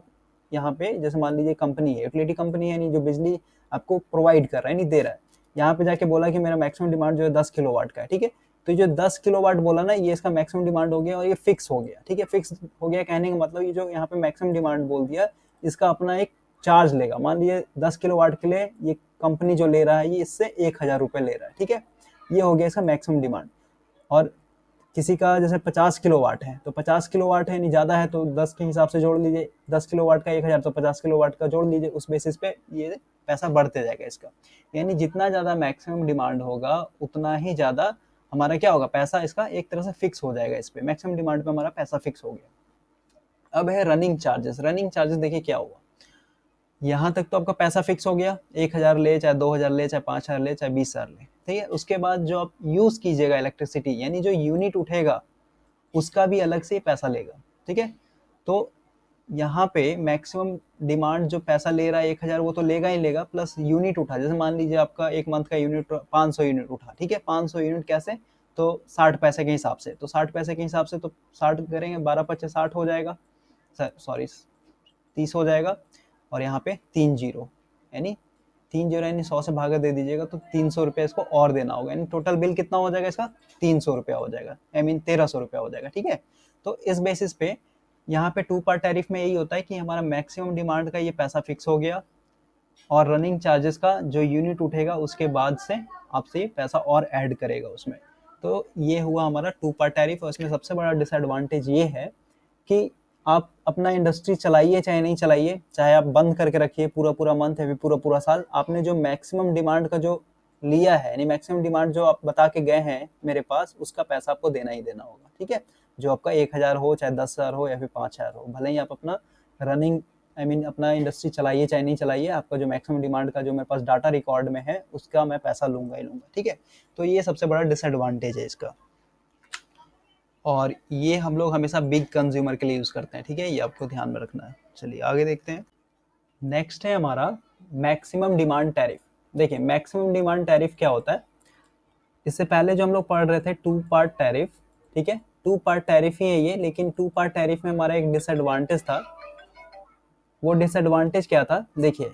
यहाँ पे, जैसे मान लीजिए कंपनी है, यूटिलिटी कंपनी है, नहीं जो बिजली आपको प्रोवाइड कर रहा है, नहीं दे रहा है, यहाँ पे जाके बोला कि मेरा मैक्सिमम डिमांड जो है 10 किलोवाट का है, ठीक है। तो जो 10 किलोवाट बोला ना, ये इसका मैक्सिमम डिमांड हो गया और ये फिक्स हो गया, ठीक है। फिक्स हो गया कहने का मतलब ये जो यहाँ पे मैक्सिमम डिमांड बोल दिया, इसका अपना एक चार्ज लेगा। मान लीजिए 10 किलोवाट के लिए ये कंपनी जो ले रहा है, ये इससे 1000 रुपये ले रहा है, ठीक है। ये हो गया इसका मैक्सिमम डिमांड। और किसी का जैसे 50 किलोवाट है, तो 50 किलोवाट है, नहीं ज़्यादा है, तो 10 के हिसाब से जोड़ लीजिए, 10 किलोवाट का 1000, तो 50 किलोवाट का जोड़ लीजिए, उस बेसिस पे ये पैसा बढ़ते जाएगा इसका। यानी जितना ज़्यादा मैक्सिमम डिमांड होगा उतना ही ज़्यादा हमारा क्या होगा, पैसा इसका एक तरह से फिक्स हो जाएगा। इस पे मैक्सिमम डिमांड पे हमारा पैसा फिक्स हो गया। अब है रनिंग चार्जेस। रनिंग चार्जेस देखिए क्या हुआ, यहाँ तक तो आपका पैसा फिक्स हो गया, 1000 ले, चाहे 2000 ले, चाहे 5000 ले, चाहे 20000 ले, ठीक है। उसके बाद जो आप यूज कीजिएगा इलेक्ट्रिसिटी, यानी जो यूनिट उठेगा उसका भी अलग से पैसा लेगा, ठीक है। तो यहाँ पे मैक्सिमम डिमांड जो पैसा ले रहा है 1000, वो तो लेगा ही लेगा, प्लस यूनिट उठा, जैसे मान लीजिए आपका एक मंथ का यूनिट 500 यूनिट उठा, ठीक है। 500 यूनिट कैसे, तो 60 पैसे के हिसाब से, तो 60 पैसे के हिसाब से तो 60 करेंगे, 12 पच्चीस 60 हो जाएगा, सॉरी 30 हो जाएगा। और यहाँ पे 3 जीरो, यानी 3 जीरो यानी 100 से भागा दे दीजिएगा, तो 300 रुपये इसको और देना होगा, यानी टोटल बिल कितना हो जाएगा इसका, 300 रुपया हो जाएगा, आई मीन 1300 रुपया हो जाएगा, ठीक है। तो इस बेसिस पे यहाँ पे 2 पार्ट टैरिफ में यही होता है कि हमारा मैक्सिमम डिमांड का ये पैसा फिक्स हो गया, और रनिंग चार्जेस का जो यूनिट उठेगा उसके बाद से आपसे ये पैसा और ऐड करेगा उसमें। तो ये हुआ हमारा 2 पार्ट टैरिफ। और इसमें सबसे बड़ा डिसएडवांटेज ये है कि आप अपना इंडस्ट्री चलाइए चाहे नहीं चलाइए, चाहे आप बंद करके रखिए पूरा पूरा मंथ है, पूरा पूरा साल, आपने जो मैक्सिमम डिमांड का जो लिया है, यानी मैक्सिमम डिमांड जो आप बता के गए हैं मेरे पास, उसका पैसा आपको देना ही देना होगा, ठीक है। जो आपका 1000 हो, चाहे 10,000 हो, या फिर 5000 हो, भले ही आप अपना रनिंग आई मीन अपना इंडस्ट्री चलाइए चाहे नहीं चलाइए, आपका जो मैक्सिमम डिमांड का जो मेरे पास डाटा रिकॉर्ड में है उसका मैं पैसा लूंगा ही लूंगा, ठीक है। तो ये सबसे बड़ा डिसएडवांटेज है इसका, और ये हम लोग हमेशा बिग कंज्यूमर के लिए यूज़ करते हैं, ठीक है, ये आपको ध्यान में रखना है। चलिए आगे देखते हैं। नेक्स्ट है हमारा मैक्सिमम डिमांड टैरिफ। देखिए मैक्सिमम डिमांड टैरिफ क्या होता है, इससे पहले जो हम लोग पढ़ रहे थे 2 पार्ट टैरिफ, ठीक है, 2 पार्ट टैरिफ ही है ये, लेकिन 2 पार्ट टैरिफ में हमारा एक डिसएडवांटेज था। वो डिसएडवांटेज क्या था, देखिए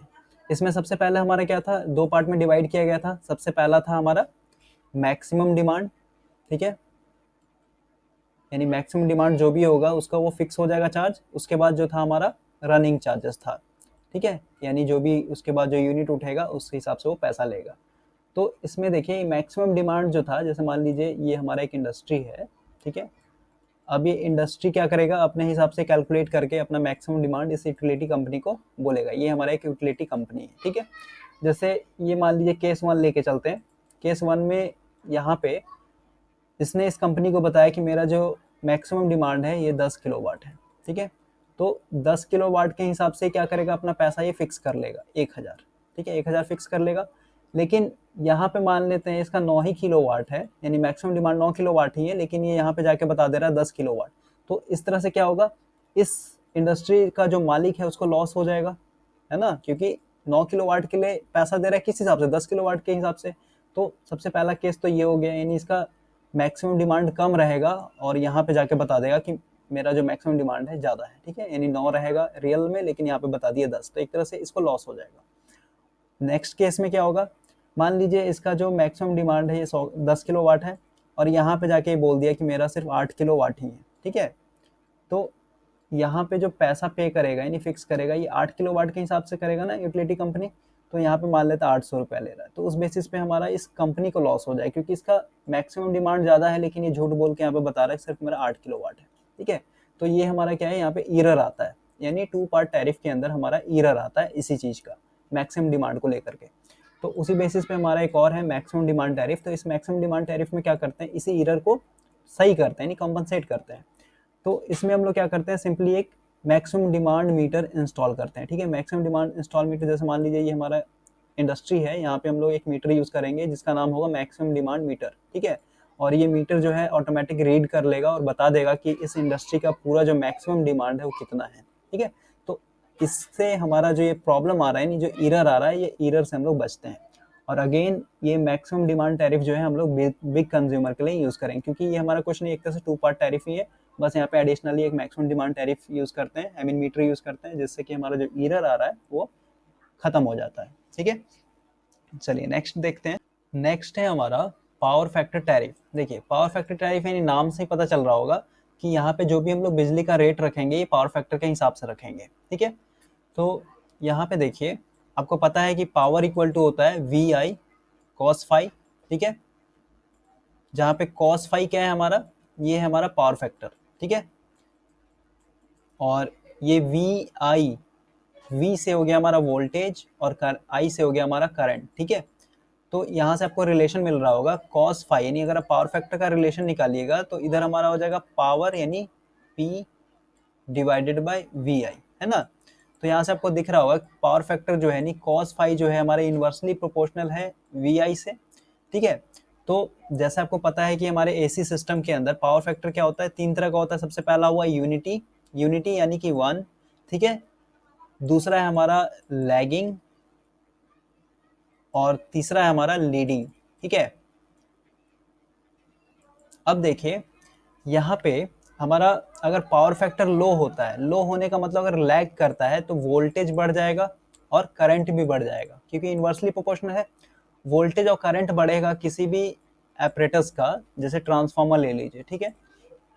इसमें सबसे पहले हमारा क्या था, 2 पार्ट में डिवाइड किया गया था। सबसे पहला था हमारा मैक्सिमम डिमांड, ठीक है, यानी मैक्सिमम डिमांड जो भी होगा उसका वो फिक्स हो जाएगा चार्ज। उसके बाद जो था हमारा रनिंग चार्जेस था, ठीक है, यानी जो भी उसके बाद जो यूनिट उठेगा उस हिसाब से वो पैसा लेगा। तो इसमें देखिए मैक्सिमम डिमांड जो था, जैसे मान लीजिए ये हमारा एक इंडस्ट्री है, ठीक है। अब ये इंडस्ट्री क्या करेगा, अपने हिसाब से कैलकुलेट करके अपना मैक्सिमम डिमांड इस यूटिलिटी कंपनी को बोलेगा। ये हमारा एक यूटिलिटी कंपनी है, ठीक है। जैसे ये मान लीजिए केस 1 लेके चलते हैं। केस 1 में यहाँ पे इसने इस कंपनी को बताया कि मेरा जो मैक्सिमम डिमांड है ये 10 किलोवाट है, ठीक है। तो 10 किलोवाट के हिसाब से क्या करेगा, अपना पैसा ये फिक्स कर लेगा 1000, ठीक है, 1000 फिक्स कर लेगा। लेकिन यहाँ पे मान लेते हैं इसका 9 ही किलोवाट है, यानी मैक्सिमम डिमांड 9 किलोवाट ही है, लेकिन ये यहाँ पे जाके बता दे रहा है 10 किलोवाट। तो इस तरह से क्या होगा, इस इंडस्ट्री का जो मालिक है उसको लॉस हो जाएगा, है ना, क्योंकि 9 किलोवाट के लिए पैसा दे रहा है किस हिसाब से, 10 किलोवाट के हिसाब से। तो सबसे पहला केस तो ये हो गया, यानी इसका मैक्सिमम डिमांड कम रहेगा और यहाँ पे जाके बता देगा कि मेरा जो मैक्सिमम डिमांड है ज़्यादा है, ठीक है, यानी 9 रहेगा रियल में, लेकिन यहाँ पे बता दिया 10, तो एक तरह से इसको लॉस हो जाएगा। नेक्स्ट केस में क्या होगा, मान लीजिए इसका जो मैक्सिमम डिमांड है ये 10 किलो वाट है और यहाँ पे जाके बोल दिया कि मेरा सिर्फ 8 किलो वाट ही है, ठीक है, तो यहाँ पे जो पैसा पे करेगा यानी फिक्स करेगा ये 8 किलो वाट के हिसाब से करेगा ना यूटिलिटी कंपनी, तो यहाँ पे मान लेता 800 रुपया ले रहा है, तो उस बेसिस पे हमारा इस कंपनी को लॉस हो जाए क्योंकि इसका मैक्सिमम डिमांड ज़्यादा है लेकिन ये झूठ बोल के यहाँ पे बता रहा है सिर्फ मेरा 8 किलो वाट है, ठीक है। तो ये हमारा क्या है, यहाँ पे ईरर आता है, यानी 2 पार्ट टैरिफ के अंदर हमारा ईरर आता है इसी चीज़ का, मैक्सिमम डिमांड को लेकर के। तो उसी बेसिस पे हमारा एक और है मैक्सिमम डिमांड टैरिफ। तो इस मैक्सिमम डिमांड टैरिफ में क्या करते हैं, इसी ईरर को सही करते हैं यानी कंपनसेट करते हैं। तो इसमें हम लोग क्या करते हैं, सिंपली एक मैक्सिमम डिमांड मीटर इंस्टॉल करते हैं, ठीक है। मैक्सिमम डिमांड इंस्टॉल मीटर, जैसे मान लीजिए ये हमारा इंडस्ट्री है, यहाँ पे हम लोग एक मीटर यूज करेंगे जिसका नाम होगा मैक्सिमम डिमांड मीटर, ठीक है। और ये मीटर जो है ऑटोमेटिक रीड कर लेगा और बता देगा कि इस इंडस्ट्री का पूरा जो मैक्सिमम डिमांड है वो कितना है, ठीक है। तो इससे हमारा जो ये प्रॉब्लम आ रहा है, नहीं जो ईरर आ रहा है, ये ईरर से हम लोग बचते हैं। और अगेन ये मैक्सिमम डिमांड टैरिफ जो है हम लोग बिग कंज्यूमर के लिए यूज करेंगे, क्योंकि ये हमारा कुछ नहीं, एक तरह से 2 पार्ट टैरिफ ही है, बस यहाँ पे एडिशनली एक मैक्सिमम डिमांड टैरिफ यूज करते हैं, आई मीन मीटर यूज करते हैं, जिससे कि हमारा जो ईरर आ रहा है वो खत्म हो जाता है, ठीक है। चलिए नेक्स्ट देखते हैं। नेक्स्ट है हमारा पावर फैक्टर टैरिफ। देखिए पावर फैक्टर टैरिफ यानी नाम से ही पता चल रहा होगा कि यहाँ पे जो भी हम लोग बिजली का रेट रखेंगे ये पावर फैक्टर के हिसाब से रखेंगे, ठीक है। तो यहाँ पे देखिए आपको पता है कि पावर इक्वल टू होता है वी आई कॉस फाई, ठीक है, जहाँ पे कॉस फाई क्या है हमारा, ये है हमारा पावर फैक्टर, ठीक है। और ये वी आई, वी से हो गया हमारा वोल्टेज और आई से हो गया हमारा करंट, ठीक है। तो यहाँ से आपको रिलेशन मिल रहा होगा कॉस फाई, यानी अगर आप पावर फैक्टर का रिलेशन निकालिएगा तो इधर हमारा हो जाएगा पावर यानी पी डिवाइडेड बाय वी आई, है ना। तो यहाँ से आपको दिख रहा होगा पावर फैक्टर जो है नी कॉस फाई जो है हमारे इन्वर्सली प्रोपोर्शनल है वी आई से, ठीक है। तो जैसे आपको पता है कि हमारे एसी सिस्टम के अंदर पावर फैक्टर क्या होता है, 3 तरह का होता है। सबसे पहला हुआ यूनिटी, यूनिटी यानी कि 1, ठीक है। दूसरा है हमारा लैगिंग और तीसरा है हमारा लीडिंग, ठीक है। अब देखिए यहाँ पे हमारा अगर पावर फैक्टर लो होता है, लो होने का मतलब अगर लैग करता है तो वोल्टेज बढ़ जाएगा और करंट भी बढ़ जाएगा, क्योंकि इन्वर्सली प्रोपोर्शनल है। वोल्टेज और करंट बढ़ेगा किसी भी एपरेटस का, जैसे ट्रांसफार्मर ले लीजिए, ठीक है।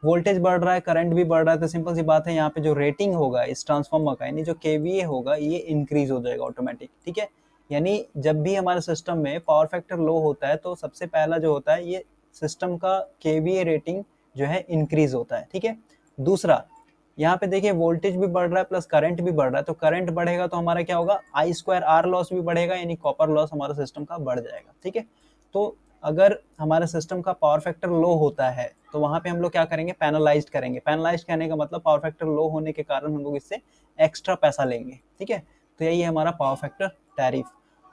वोल्टेज बढ़ रहा है, करंट भी बढ़ रहा है, तो सिंपल सी बात है यहाँ पे जो रेटिंग होगा इस ट्रांसफार्मर का, यानी जो केवीए होगा, ये इंक्रीज हो जाएगा ऑटोमेटिक, ठीक है। यानी जब भी हमारे सिस्टम में पावर फैक्टर लो होता है तो सबसे पहला जो होता है ये सिस्टम का केवीए रेटिंग जो है इंक्रीज होता है, ठीक है। दूसरा यहाँ पे देखिए वोल्टेज भी बढ़ रहा है प्लस करंट भी बढ़ रहा है, तो करंट बढ़ेगा तो हमारा क्या होगा, आई स्क्वायर आर लॉस भी बढ़ेगा, यानी कॉपर लॉस हमारा सिस्टम का बढ़ जाएगा, ठीक है। तो अगर हमारे सिस्टम का पावर फैक्टर लो होता है तो वहां पे हम लोग क्या करेंगे, पैनलाइज्ड करेंगे। पैनलाइज्ड कहने का मतलब पावर फैक्टर लो होने के कारण हम लोग इससे एक्स्ट्रा पैसा लेंगे, ठीक है। तो यही है हमारा पावर फैक्टर टैरिफ।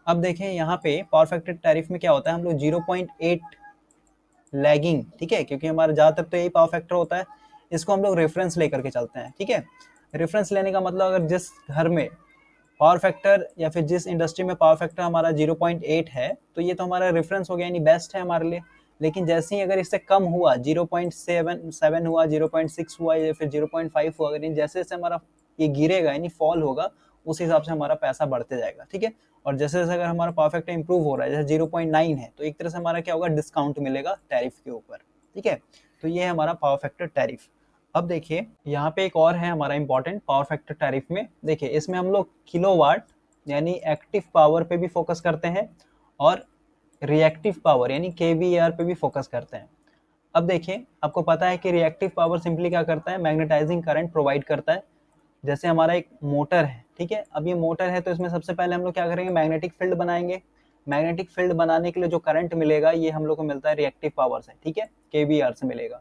अब देखें यहाँ पे पावर फैक्टर टैरिफ में क्या होता है, हम लोग 0.8 लैगिंग, ठीक है, क्योंकि हमारा ज़्यादातर तो यही पावर फैक्टर होता है, इसको हम लोग रेफरेंस लेकर के चलते हैं, ठीक है। रेफरेंस लेने का मतलब अगर जिस घर में पावर फैक्टर या फिर जिस इंडस्ट्री में पावर फैक्टर हमारा 0.8 है तो ये तो हमारा रेफरेंस हो गया, यानी बेस्ट है हमारे लिए। लेकिन जैसे ही अगर इससे कम हुआ, 0.7 हुआ, 0.6 हुआ या फिर 0.5 हुआ, अगर जैसे जैसे हमारा ये गिरेगा यानी फॉल होगा, उस हिसाब से हमारा पैसा बढ़ते जाएगा, ठीक है। और जैसे जैसे अगर हमारा पावर फैक्टर इंप्रूव हो रहा है, जैसे 0.9 है, तो एक तरह से हमारा क्या होगा, डिस्काउंट मिलेगा टैरिफ के ऊपर, ठीक है। तो ये है हमारा पावर फैक्टर टैरिफ। अब देखिए यहाँ पे एक और है हमारा इंपॉर्टेंट पावर फैक्टर टैरिफ में। देखिए इसमें हम लोग किलोवाट यानी एक्टिव पावर पे भी फोकस करते हैं और रिएक्टिव पावर यानी केवीआर पे भी फोकस करते हैं। अब देखिए आपको पता है कि रिएक्टिव पावर सिंपली क्या करता है, मैग्नेटाइजिंग करंट प्रोवाइड करता है। जैसे हमारा एक मोटर है, ठीक है, अब ये मोटर है तो इसमें सबसे पहले हम लोग क्या करेंगे, मैग्नेटिक फील्ड बनाएंगे। मैग्नेटिक फील्ड बनाने के लिए जो करंट मिलेगा ये हम लोग को मिलता है रिएक्टिव पावर से, ठीक है, केवीआर से मिलेगा,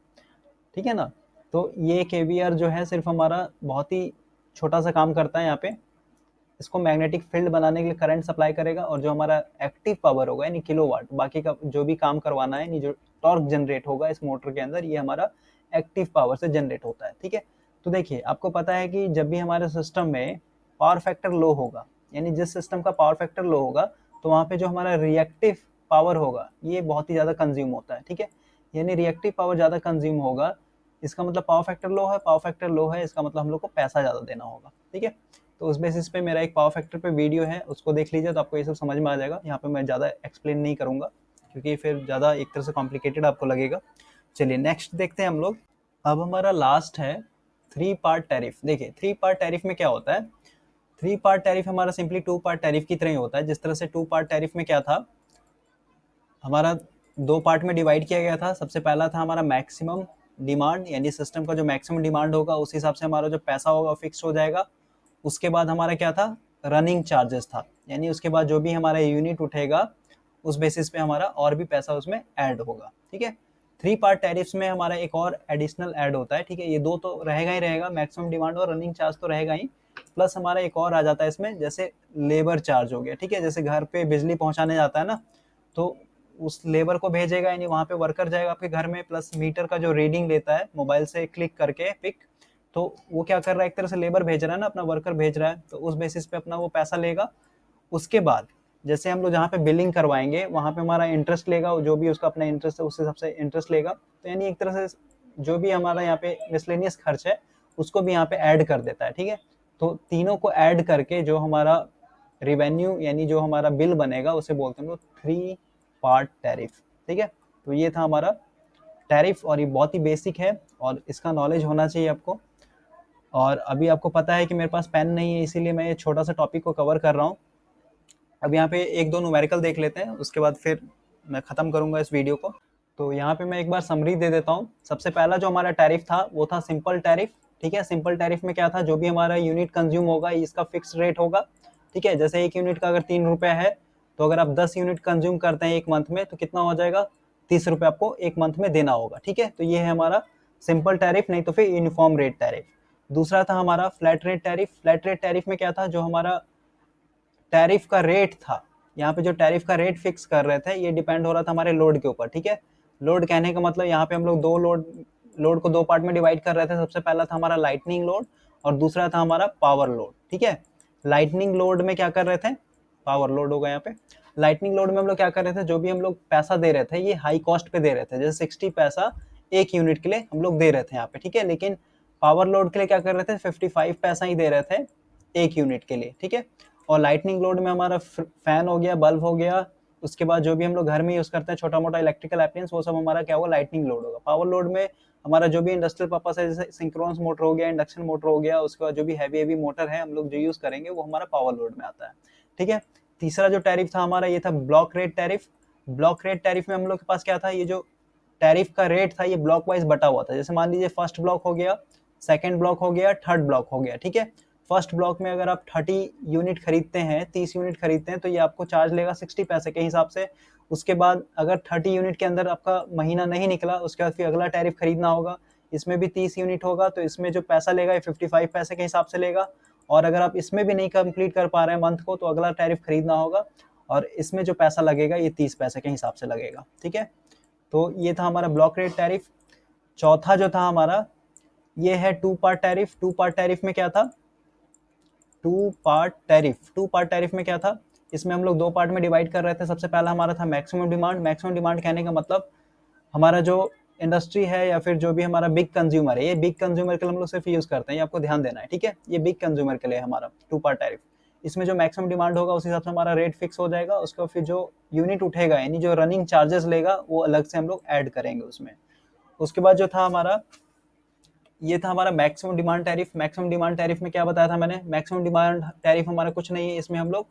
ठीक है ना। तो ये केवीआर जो है सिर्फ हमारा बहुत ही छोटा सा काम करता है यहाँ पे, इसको मैग्नेटिक फील्ड बनाने के लिए करंट सप्लाई करेगा, और जो हमारा एक्टिव पावर होगा यानी किलोवाट, बाकी का जो भी काम करवाना है, यानी जो टॉर्क जनरेट होगा इस मोटर के अंदर, ये हमारा एक्टिव पावर से जनरेट होता है, ठीक है। तो देखिए आपको पता है कि जब भी हमारे सिस्टम में पावर फैक्टर लो होगा, यानी जिस सिस्टम का पावर फैक्टर लो होगा, तो वहाँ पे जो हमारा रिएक्टिव पावर होगा ये बहुत ही ज़्यादा कंज्यूम होता है, ठीक है। यानी रिएक्टिव पावर ज़्यादा कंज्यूम होगा, इसका मतलब पावर फैक्टर लो है, पावर फैक्टर लो है इसका मतलब हम लोग को पैसा ज़्यादा देना होगा, ठीक है। तो उस बेसिस पे मेरा एक पावर फैक्टर पे वीडियो है, उसको देख लीजिए तो आपको ये सब समझ में आ जाएगा। यहाँ पे मैं ज़्यादा एक्सप्लेन नहीं करूँगा क्योंकि फिर ज़्यादा एक तरह से कॉम्प्लिकेटेड आपको लगेगा। चलिए नेक्स्ट देखते हैं हम लोग। अब हमारा लास्ट है 3 पार्ट टैरिफ। देखिए 3 पार्ट टैरिफ में क्या होता है, 3 पार्ट टैरिफ हमारा सिंपली 2 पार्ट टैरिफ की तरह ही होता है। जिस तरह से 2 पार्ट टैरिफ में क्या था, हमारा 2 पार्ट में डिवाइड किया गया था। सबसे पहला था हमारा मैक्सिमम डिमांड, यानी सिस्टम का जो मैक्सिमम डिमांड होगा उस हिसाब से हमारा जो पैसा होगा फिक्स हो जाएगा। उसके बाद हमारा क्या था, रनिंग चार्जेस था, यानी उसके बाद जो भी हमारा यूनिट उठेगा उस बेसिस पे हमारा और भी पैसा उसमें ऐड होगा, ठीक है। 3 पार्ट टैरिफ्स में हमारा एक और एडिशनल ऐड होता है, ठीक है। ये दो तो रहेगा ही रहेगा, मैक्सिमम डिमांड और रनिंग चार्ज तो रहेगा ही, प्लस हमारा एक और आ जाता है इसमें, जैसे लेबर चार्ज हो गया, ठीक है। जैसे घर पे बिजली पहुंचाने जाता है ना, तो उस लेबर को भेजेगा, यानी वहाँ पे वर्कर जाएगा आपके घर में, प्लस मीटर का जो रीडिंग लेता है मोबाइल से क्लिक करके पिक, तो वो क्या कर रहा है, एक तरह से लेबर भेज रहा है ना, अपना वर्कर भेज रहा है, तो उस बेसिस पे अपना वो पैसा लेगा। उसके बाद जैसे हम लोग जहाँ पे बिलिंग करवाएंगे वहाँ पे हमारा इंटरेस्ट लेगा, जो भी उसका अपना इंटरेस्ट है उस हिसाब से इंटरेस्ट लेगा। तो यानी एक तरह से जो भी हमारा यहाँ पे मिसलेनियस खर्च है उसको भी यहाँ पे ऐड कर देता है, ठीक है। तो तीनों को ऐड करके जो हमारा रिवेन्यू यानी जो हमारा बिल बनेगा उसे बोलते हैं हम लोग 3 पार्ट टैरिफ, ठीक है। तो ये था हमारा टैरिफ और ये बहुत ही बेसिक है और इसका नॉलेज होना चाहिए आपको। और अभी आपको पता है कि मेरे पास पेन नहीं है, इसीलिए मैं ये छोटा सा टॉपिक को कवर कर रहा हूँ। अब यहाँ पे एक दो न्यूमेरिकल देख लेते हैं, उसके बाद फिर मैं ख़त्म करूँगा इस वीडियो को। तो यहाँ पे मैं एक बार समरी दे देता हूँ। सबसे पहला जो हमारा टैरिफ था वो था सिंपल टैरिफ, ठीक है। सिंपल टैरिफ में क्या था, जो भी हमारा यूनिट कंज्यूम होगा इसका फिक्स रेट होगा, ठीक है। जैसे एक यूनिट का अगर 3 रुपये है, तो अगर आप 10 यूनिट कंज्यूम करते हैं एक मंथ में तो कितना हो जाएगा, 30 रुपये आपको एक मंथ में देना होगा, ठीक है। तो ये है हमारा सिंपल टैरिफ, नहीं तो फिर यूनिफॉर्म रेट टैरिफ। दूसरा था हमारा flat rate tariff. Flat rate tariff में क्या था, जो हमारा टैरिफ का रेट था, यहाँ पे जो टैरिफ का रेट फिक्स कर रहे थे ये डिपेंड हो रहा था हमारे लोड के ऊपर, ठीक है। लोड कहने का मतलब यहाँ पे हम लोग दो लोड को 2 पार्ट में डिवाइड कर रहे थे। सबसे पहला था हमारा लाइटनिंग लोड और दूसरा था हमारा पावर लोड, ठीक है। लाइटनिंग लोड में क्या कर रहे थे, पावर लोड होगा यहाँ पे। लाइटनिंग लोड में हम लोग क्या कर रहे थे, जो भी हम लोग पैसा दे रहे थे ये हाई कॉस्ट पे दे रहे थे, जैसे 60 पैसा एक यूनिट के लिए हम लोग दे रहे थे यहाँ पे, ठीक है। लेकिन पावर लोड के लिए क्या कर रहे थे, 55 पैसा ही दे रहे थे एक यूनिट के लिए, ठीक है। और लाइटनिंग लोड में हमारा फैन हो गया, बल्ब हो गया, उसके बाद जो भी हम लोग घर में यूज़ करते हैं छोटा मोटा इलेक्ट्रिकल अप्लायंस, वो सब हमारा क्या होगा, लाइटनिंग लोड होगा। पावर लोड में हमारा जो भी इंडस्ट्रियल पर्पस है, जैसे सिंक्रोनस मोटर हो गया, इंडक्शन मोटर हो गया, उसके बाद जो भी हैवी मोटर है हम लोग जो यूज़ करेंगे वो हमारा पावर लोड में आता है, ठीक है। तीसरा जो टैरिफ था हमारा ये था block rate tariff. Block rate tariff में हम लोग के पास क्या था, ये जो टैरिफ का रेट था ये ब्लॉक वाइज बटा हुआ था। जैसे मान लीजिए फर्स्ट ब्लॉक हो गया, सेकंड ब्लॉक हो गया, थर्ड ब्लॉक हो गया, ठीक है। फर्स्ट ब्लॉक में अगर आप 30 यूनिट खरीदते हैं, 30 यूनिट खरीदते हैं तो ये आपको चार्ज लेगा 60 पैसे के हिसाब से। उसके बाद अगर 30 यूनिट के अंदर आपका महीना नहीं निकला, उसके बाद फिर अगला टैरिफ खरीदना होगा, इसमें भी 30 यूनिट होगा, तो इसमें जो पैसा लेगा ये 55 पैसे के हिसाब से लेगा। और अगर आप इसमें भी नहीं कंप्लीट कर पा रहे हैं मंथ को, तो अगला टैरिफ खरीदना होगा और इसमें जो पैसा लगेगा ये 30 पैसे के हिसाब से लगेगा, ठीक है। तो ये था हमारा ब्लॉक रेट टैरिफ। चौथा जो था हमारा ये है 2 पार्ट टैरिफ। 2 पार्ट टैरिफ में क्या था, 2 पार्ट टैरिफ। 2 पार्ट टैरिफ में क्या था, इसमें हम लोग 2 पार्ट में डिवाइड कर रहे थे। सबसे पहला हमारा था मैक्सिमम डिमांड। मैक्सिमम डिमांड कहने का मतलब हमारा जो इंडस्ट्री है या फिर जो भी हमारा बिग कंज्यूमर है, ये बिग कंज्यूमर के लिए हम लोग सिर्फ यूज करते हैं, ये आपको ध्यान देना है, ठीक है। ये बिग कंज्यूमर के लिए हमारा 2 पार्ट टैरिफ। इसमें जो मैक्सिमम डिमांड होगा उस हिसाब से हमारा रेट फिक्स हो जाएगा। उसके बाद फिर जो यूनिट उठेगा यानी जो रनिंग चार्जेस लेगा वो अलग से हम लोग ऐड करेंगे उसमें। उसके बाद जो था हमारा ये था हमारा maximum demand tariff. Maximum demand tariff में क्या बताया था मैंने, मैक्सिमम डिमांड टैरिफ हमारा कुछ नहीं है, इसमें हम लोग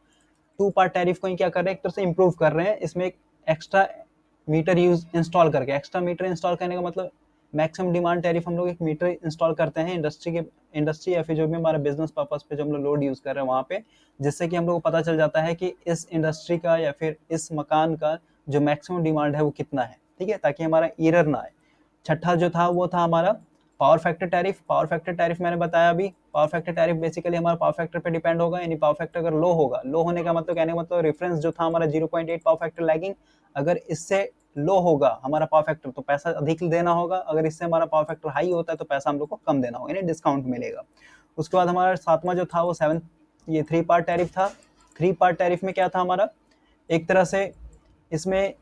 2 पार्ट टैरिफ को ही क्या कर रहे हैं, एक तरह से इंप्रूव कर रहे हैं। इसमें एक एक्स्ट्रा मीटर यूज इंस्टॉल करके, एक्स्ट्रा मीटर इंस्टॉल करने का मतलब मैक्सिमम डिमांड टैरिफ हम लोग एक मीटर इंस्टॉल करते हैं इंडस्ट्री या फिर जो भी हमारा बिजनेस पर्पस पे जो हम लोग लोड यूज कर रहे हैं वहाँ पे, जिससे कि हम लोग को पता चल जाता है कि इस इंडस्ट्री का या फिर इस मकान का जो मैक्सिमम डिमांड है वो कितना है, ठीक है, ताकि हमारा एरर ना आए। छठा जो था वो था हमारा power factor tariff. Power factor tariff मैंने बताया अभी, पावर फैक्टर टैरिफ बेसिकली हमारा पावर फैक्टर पे डिपेंड होगा, यानी पावर फैक्टर अगर लो होगा, लो होने का मतलब कहने का मतलब रेफरेंस जो था हमारा 0.8 पावर फैक्टर लैगिंग, अगर इससे लो होगा हमारा पावर फैक्टर तो पैसा अधिक देना होगा, अगर इससे हमारा पावर फैक्टर हाई होता है तो पैसा हम लोग को कम देना होगा, यानी डिस्काउंट मिलेगा। उसके बाद हमारा सातवां जो था वो ये 3 पार्ट टैरिफ था। 3 पार्ट टैरिफ में क्या था हमारा, एक तरह से इसमें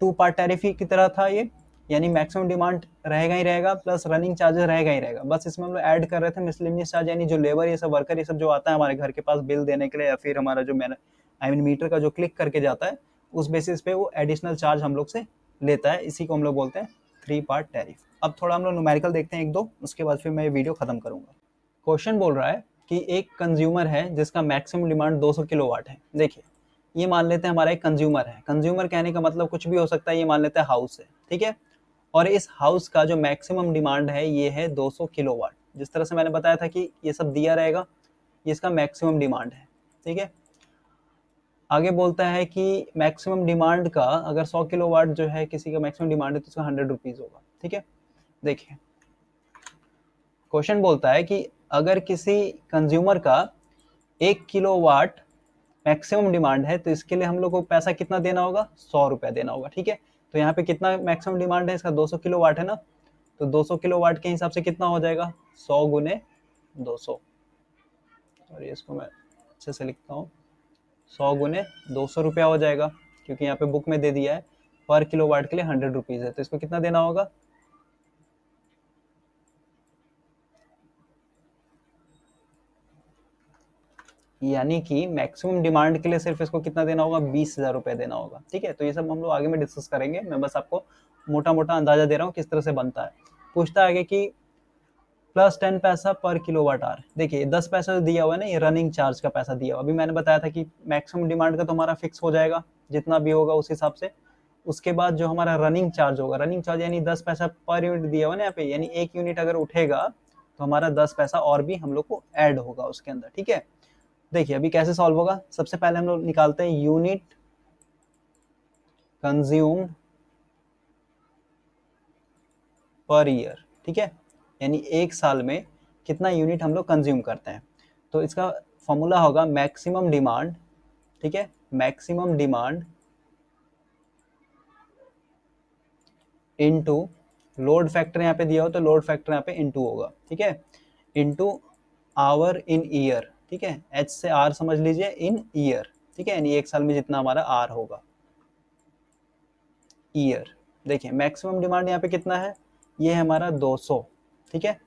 2 पार्ट टैरिफ ही की तरह था ये, यानी मैक्सिमम डिमांड रहेगा ही रहेगा प्लस रनिंग चार्जेस रहेगा ही रहेगा। बस इसमें हम लोग ऐड कर रहे थे मिसलेनियस चार्ज, यानी जो लेबर ये सब वर्कर ये सब जो आता है हमारे घर के पास बिल देने के लिए, या फिर हमारा जो मीटर का जो क्लिक करके जाता है, उस बेसिस पे वो एडिशनल चार्ज हम लोग से लेता है। इसी को हम लोग बोलते हैं 3 पार्ट टैरिफ। अब थोड़ा हम लोग न्यूमेरिकल देखते हैं एक दो, उसके बाद फिर मैं ये वीडियो खत्म करूंगा। क्वेश्चन बोल रहा है कि एक कंज्यूमर है जिसका मैक्सिमम डिमांड 200 किलोवाट है। देखिए ये मान लेते हैं हमारा एक कंज्यूमर है। कंज्यूमर कहने का मतलब कुछ भी हो सकता है, ये मान लेते हैं हाउस है, ठीक है। और इस हाउस का जो मैक्सिमम डिमांड है ये है 200 किलोवाट। जिस तरह से मैंने बताया था कि ये सब दिया रहेगा, ये इसका मैक्सिमम डिमांड है, ठीक है। आगे बोलता है कि मैक्सिमम डिमांड का अगर 100 किलोवाट जो है किसी का मैक्सिमम डिमांड है तो उसका 100 रुपीज होगा, ठीक है। देखिए क्वेश्चन बोलता है कि अगर किसी कंज्यूमर का 1 किलोवाट मैक्सिमम डिमांड है तो इसके लिए हम लोग को पैसा कितना देना होगा, 100 रुपया देना होगा, ठीक है। तो यहाँ पे कितना मैक्सिमम डिमांड है इसका, 200 किलोवाट है ना, तो 200 किलोवाट के हिसाब से कितना हो जाएगा, 100 गुने 200। और इसको मैं अच्छे से लिखता हूँ, 100 गुने 200 रुपया हो जाएगा, क्योंकि यहाँ पे बुक में दे दिया है पर किलोवाट के लिए 100 रुपीज है, तो इसको कितना देना होगा, यानी कि मैक्सिमम डिमांड के लिए सिर्फ इसको कितना देना होगा, 20,000 रुपये देना होगा, ठीक है। तो ये सब हम लोग आगे में डिस्कस करेंगे, मैं बस आपको मोटा मोटा अंदाजा दे रहा हूँ किस तरह से बनता है। पूछता है आगे कि प्लस 10 पैसा पर किलोवाट आवर। देखिए 10 पैसा जो दिया हुआ है ना, ये रनिंग चार्ज का पैसा दिया हुआ। अभी मैंने बताया था कि मैक्सिमम डिमांड का तो हमारा फिक्स हो जाएगा जितना भी होगा उस हिसाब से। उसके बाद जो हमारा रनिंग चार्ज होगा, रनिंग चार्ज यानी 10 पैसा पर यूनिट दिया हुआ ना यहाँ पे, यानी एक यूनिट अगर उठेगा तो हमारा 10 पैसा और भी हम लोग को ऐड होगा उसके अंदर, ठीक है। देखिए अभी कैसे सॉल्व होगा, सबसे पहले हम लोग निकालते हैं यूनिट कंज्यूम्ड पर ईयर, ठीक है। यानी एक साल में कितना यूनिट हम लोग कंज्यूम करते हैं। तो इसका फॉर्मूला होगा मैक्सिमम डिमांड, ठीक है, maximum demand into load factor, यहाँ पे दिया हो तो लोड फैक्टर यहाँ पे इनटू होगा, ठीक है, इनटू आवर इन ईयर, ठीक है। एच से आर समझ लीजिए, इन ईयर, ठीक है, यानी एक साल में जितना हमारा आर होगा, ईयर। देखिए मैक्सिमम डिमांड यहाँ पे कितना है, ये है हमारा 200, ठीक है।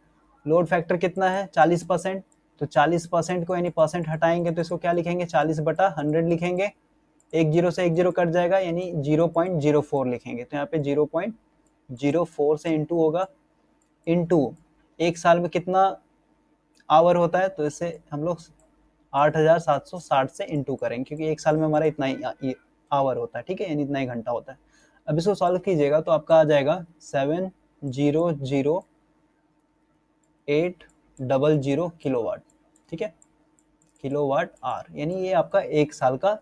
लोड फैक्टर कितना है, 40%। तो 40% को यानी परसेंट हटाएंगे तो इसको क्या लिखेंगे, 40/100 लिखेंगे। एक जीरो से एक जीरो कट जाएगा, यानी 0.04 लिखेंगे। तो यहाँ पे 0.04 से इंटू होगा, इंटू एक साल में कितना आवर होता है, तो इससे हम लोग 8,760 से इंटू करेंगे, क्योंकि एक साल में हमारा इतना ही आवर होता है, ठीक है, यानी इतना ही घंटा होता है। अब इसको सॉल्व कीजिएगा तो आपका आ जाएगा 7,00800 किलोवाट, ठीक है, किलोवाट आर, यानी ये आपका एक साल का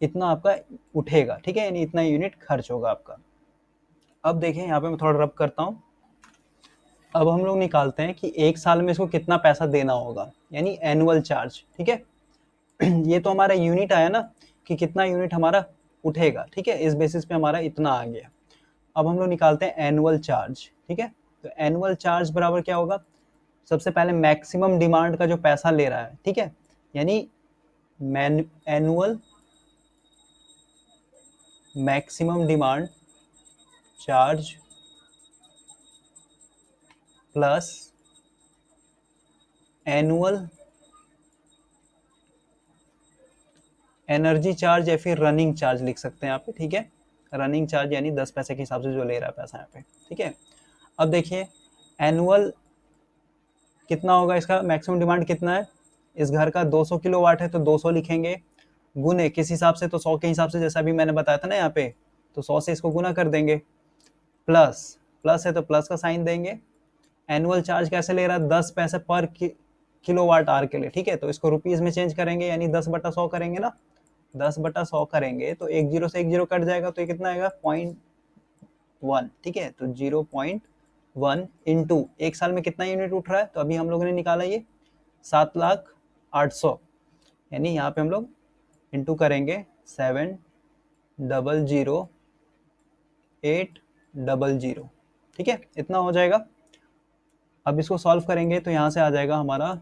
इतना आपका उठेगा, ठीक है, यानी इतना यूनिट खर्च होगा आपका। अब देखें यहाँ पे मैं थोड़ा रब करता हूँ। अब हम लोग निकालते हैं कि एक साल में इसको कितना पैसा देना होगा, यानी एनुअल चार्ज, ठीक है। ये तो हमारा यूनिट आया ना कि कितना यूनिट हमारा उठेगा, ठीक है, इस बेसिस पे हमारा इतना आ गया। अब हम लोग निकालते हैं एनुअल चार्ज, ठीक है। तो एनुअल चार्ज बराबर क्या होगा, सबसे पहले मैक्सिमम डिमांड का जो पैसा ले रहा है, ठीक है, यानी annual maximum demand charge plus annual energy charge, या फिर रनिंग चार्ज लिख सकते हैं यहाँ पे, ठीक है। रनिंग चार्ज यानी 10 पैसे के हिसाब से जो ले रहा है पैसा यहाँ पे, ठीक है। अब देखिए एनुअल कितना होगा, इसका मैक्सिमम डिमांड कितना है, इस घर का 200 किलोवाट है तो 200 लिखेंगे, गुने किस हिसाब से, तो 100 के हिसाब से, जैसा अभी मैंने बताया था ना यहाँ पे, तो 100 से इसको गुना कर देंगे, प्लस प्लस है तो प्लस का साइन देंगे। एनुअल चार्ज कैसे ले रहा है, 10 पैसे पर किलोवाट आवर के लिए, ठीक है। तो इसको रुपीज में चेंज करेंगे, यानी 10/100 करेंगे ना, 10/100 करेंगे तो एक जीरो से एक जीरो कट जाएगा, तो ये कितना आएगा, 0.1, ठीक है। तो 0.1 इंटू एक साल में कितना यूनिट उठ रहा है, तो अभी हम लोगों ने निकाला ये 7,08,000, यानी यहाँ पे हम लोग इंटू करेंगे 7,008,000, ठीक है, इतना हो जाएगा। अब इसको सॉल्व करेंगे तो यहाँ से आ जाएगा हमारा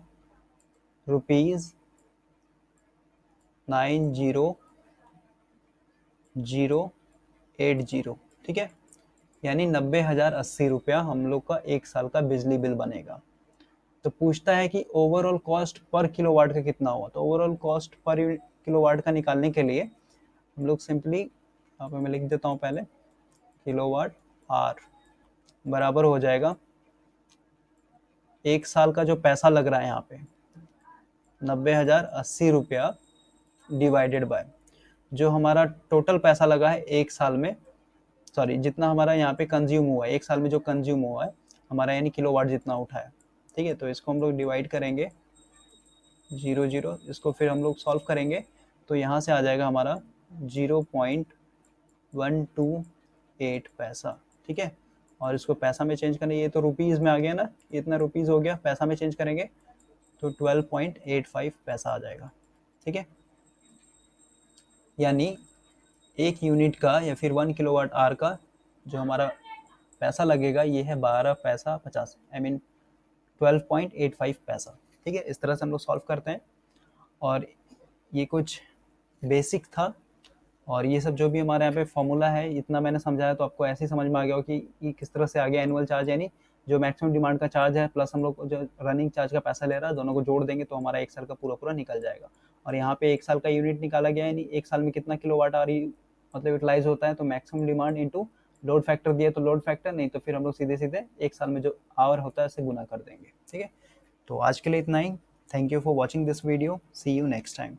₹90,080, ठीक है। यानी 90,080 रुपया हम लोग का एक साल का बिजली बिल बनेगा। तो पूछता है कि ओवरऑल कॉस्ट पर किलोवाट का कितना हुआ। तो ओवरऑल कॉस्ट पर किलोवाट का निकालने के लिए हम लोग सिंपली यहाँ पे मैं लिख देता हूँ पहले, किलोवाट आर बराबर हो जाएगा एक साल का जो पैसा लग रहा है यहाँ पे 90,080 रुपया डिवाइडेड बाय जो हमारा टोटल पैसा लगा है एक साल में, सॉरी जितना हमारा यहाँ पे कंज्यूम हुआ है एक साल में, जो कंज्यूम हुआ है हमारा यानी किलोवाट जितना उठा है। ठीक है, तो इसको हम लोग डिवाइड करेंगे 0 0, इसको फिर हम लोग सॉल्व करेंगे तो यहाँ से आ जाएगा हमारा 0.128 पैसा। ठीक है, और इसको पैसा में चेंज करें, ये तो रुपीज़ में आ गया ना, इतना रुपीज़ हो गया, पैसा में चेंज करेंगे तो 12.85 पैसा आ जाएगा। ठीक है, यानी एक यूनिट का या फिर 1 किलोवाट आवर का जो हमारा पैसा लगेगा ये है 12 पैसा 50, आई मीन 12.85 पैसा। ठीक है, इस तरह से हम लोग सॉल्व करते हैं। और ये कुछ बेसिक था, और ये सब जो भी हमारे यहाँ पे फॉर्मूला है इतना मैंने समझाया तो आपको ऐसे ही समझ में आ गया हो कि ये किस तरह से आ गया। एनुअल चार्ज यानी जो मैक्सिमम डिमांड का चार्ज है प्लस हम लोग जो रनिंग चार्ज का पैसा ले रहा है, दोनों को जोड़ देंगे तो हमारा एक साल का पूरा पूरा निकल जाएगा। और यहाँ पे एक साल का यूनिट निकाला गया, यानी एक साल में कितना किलोवाट आवर मतलब यूटिलाइज होता है, तो maximum demand into load factor दिया तो लोड फैक्टर, नहीं तो फिर हम लोग सीधे सीधे एक साल में जो आवर होता है उससे गुना कर देंगे। ठीक है, तो आज के लिए इतना ही। Thank you for watching this video, see you next time.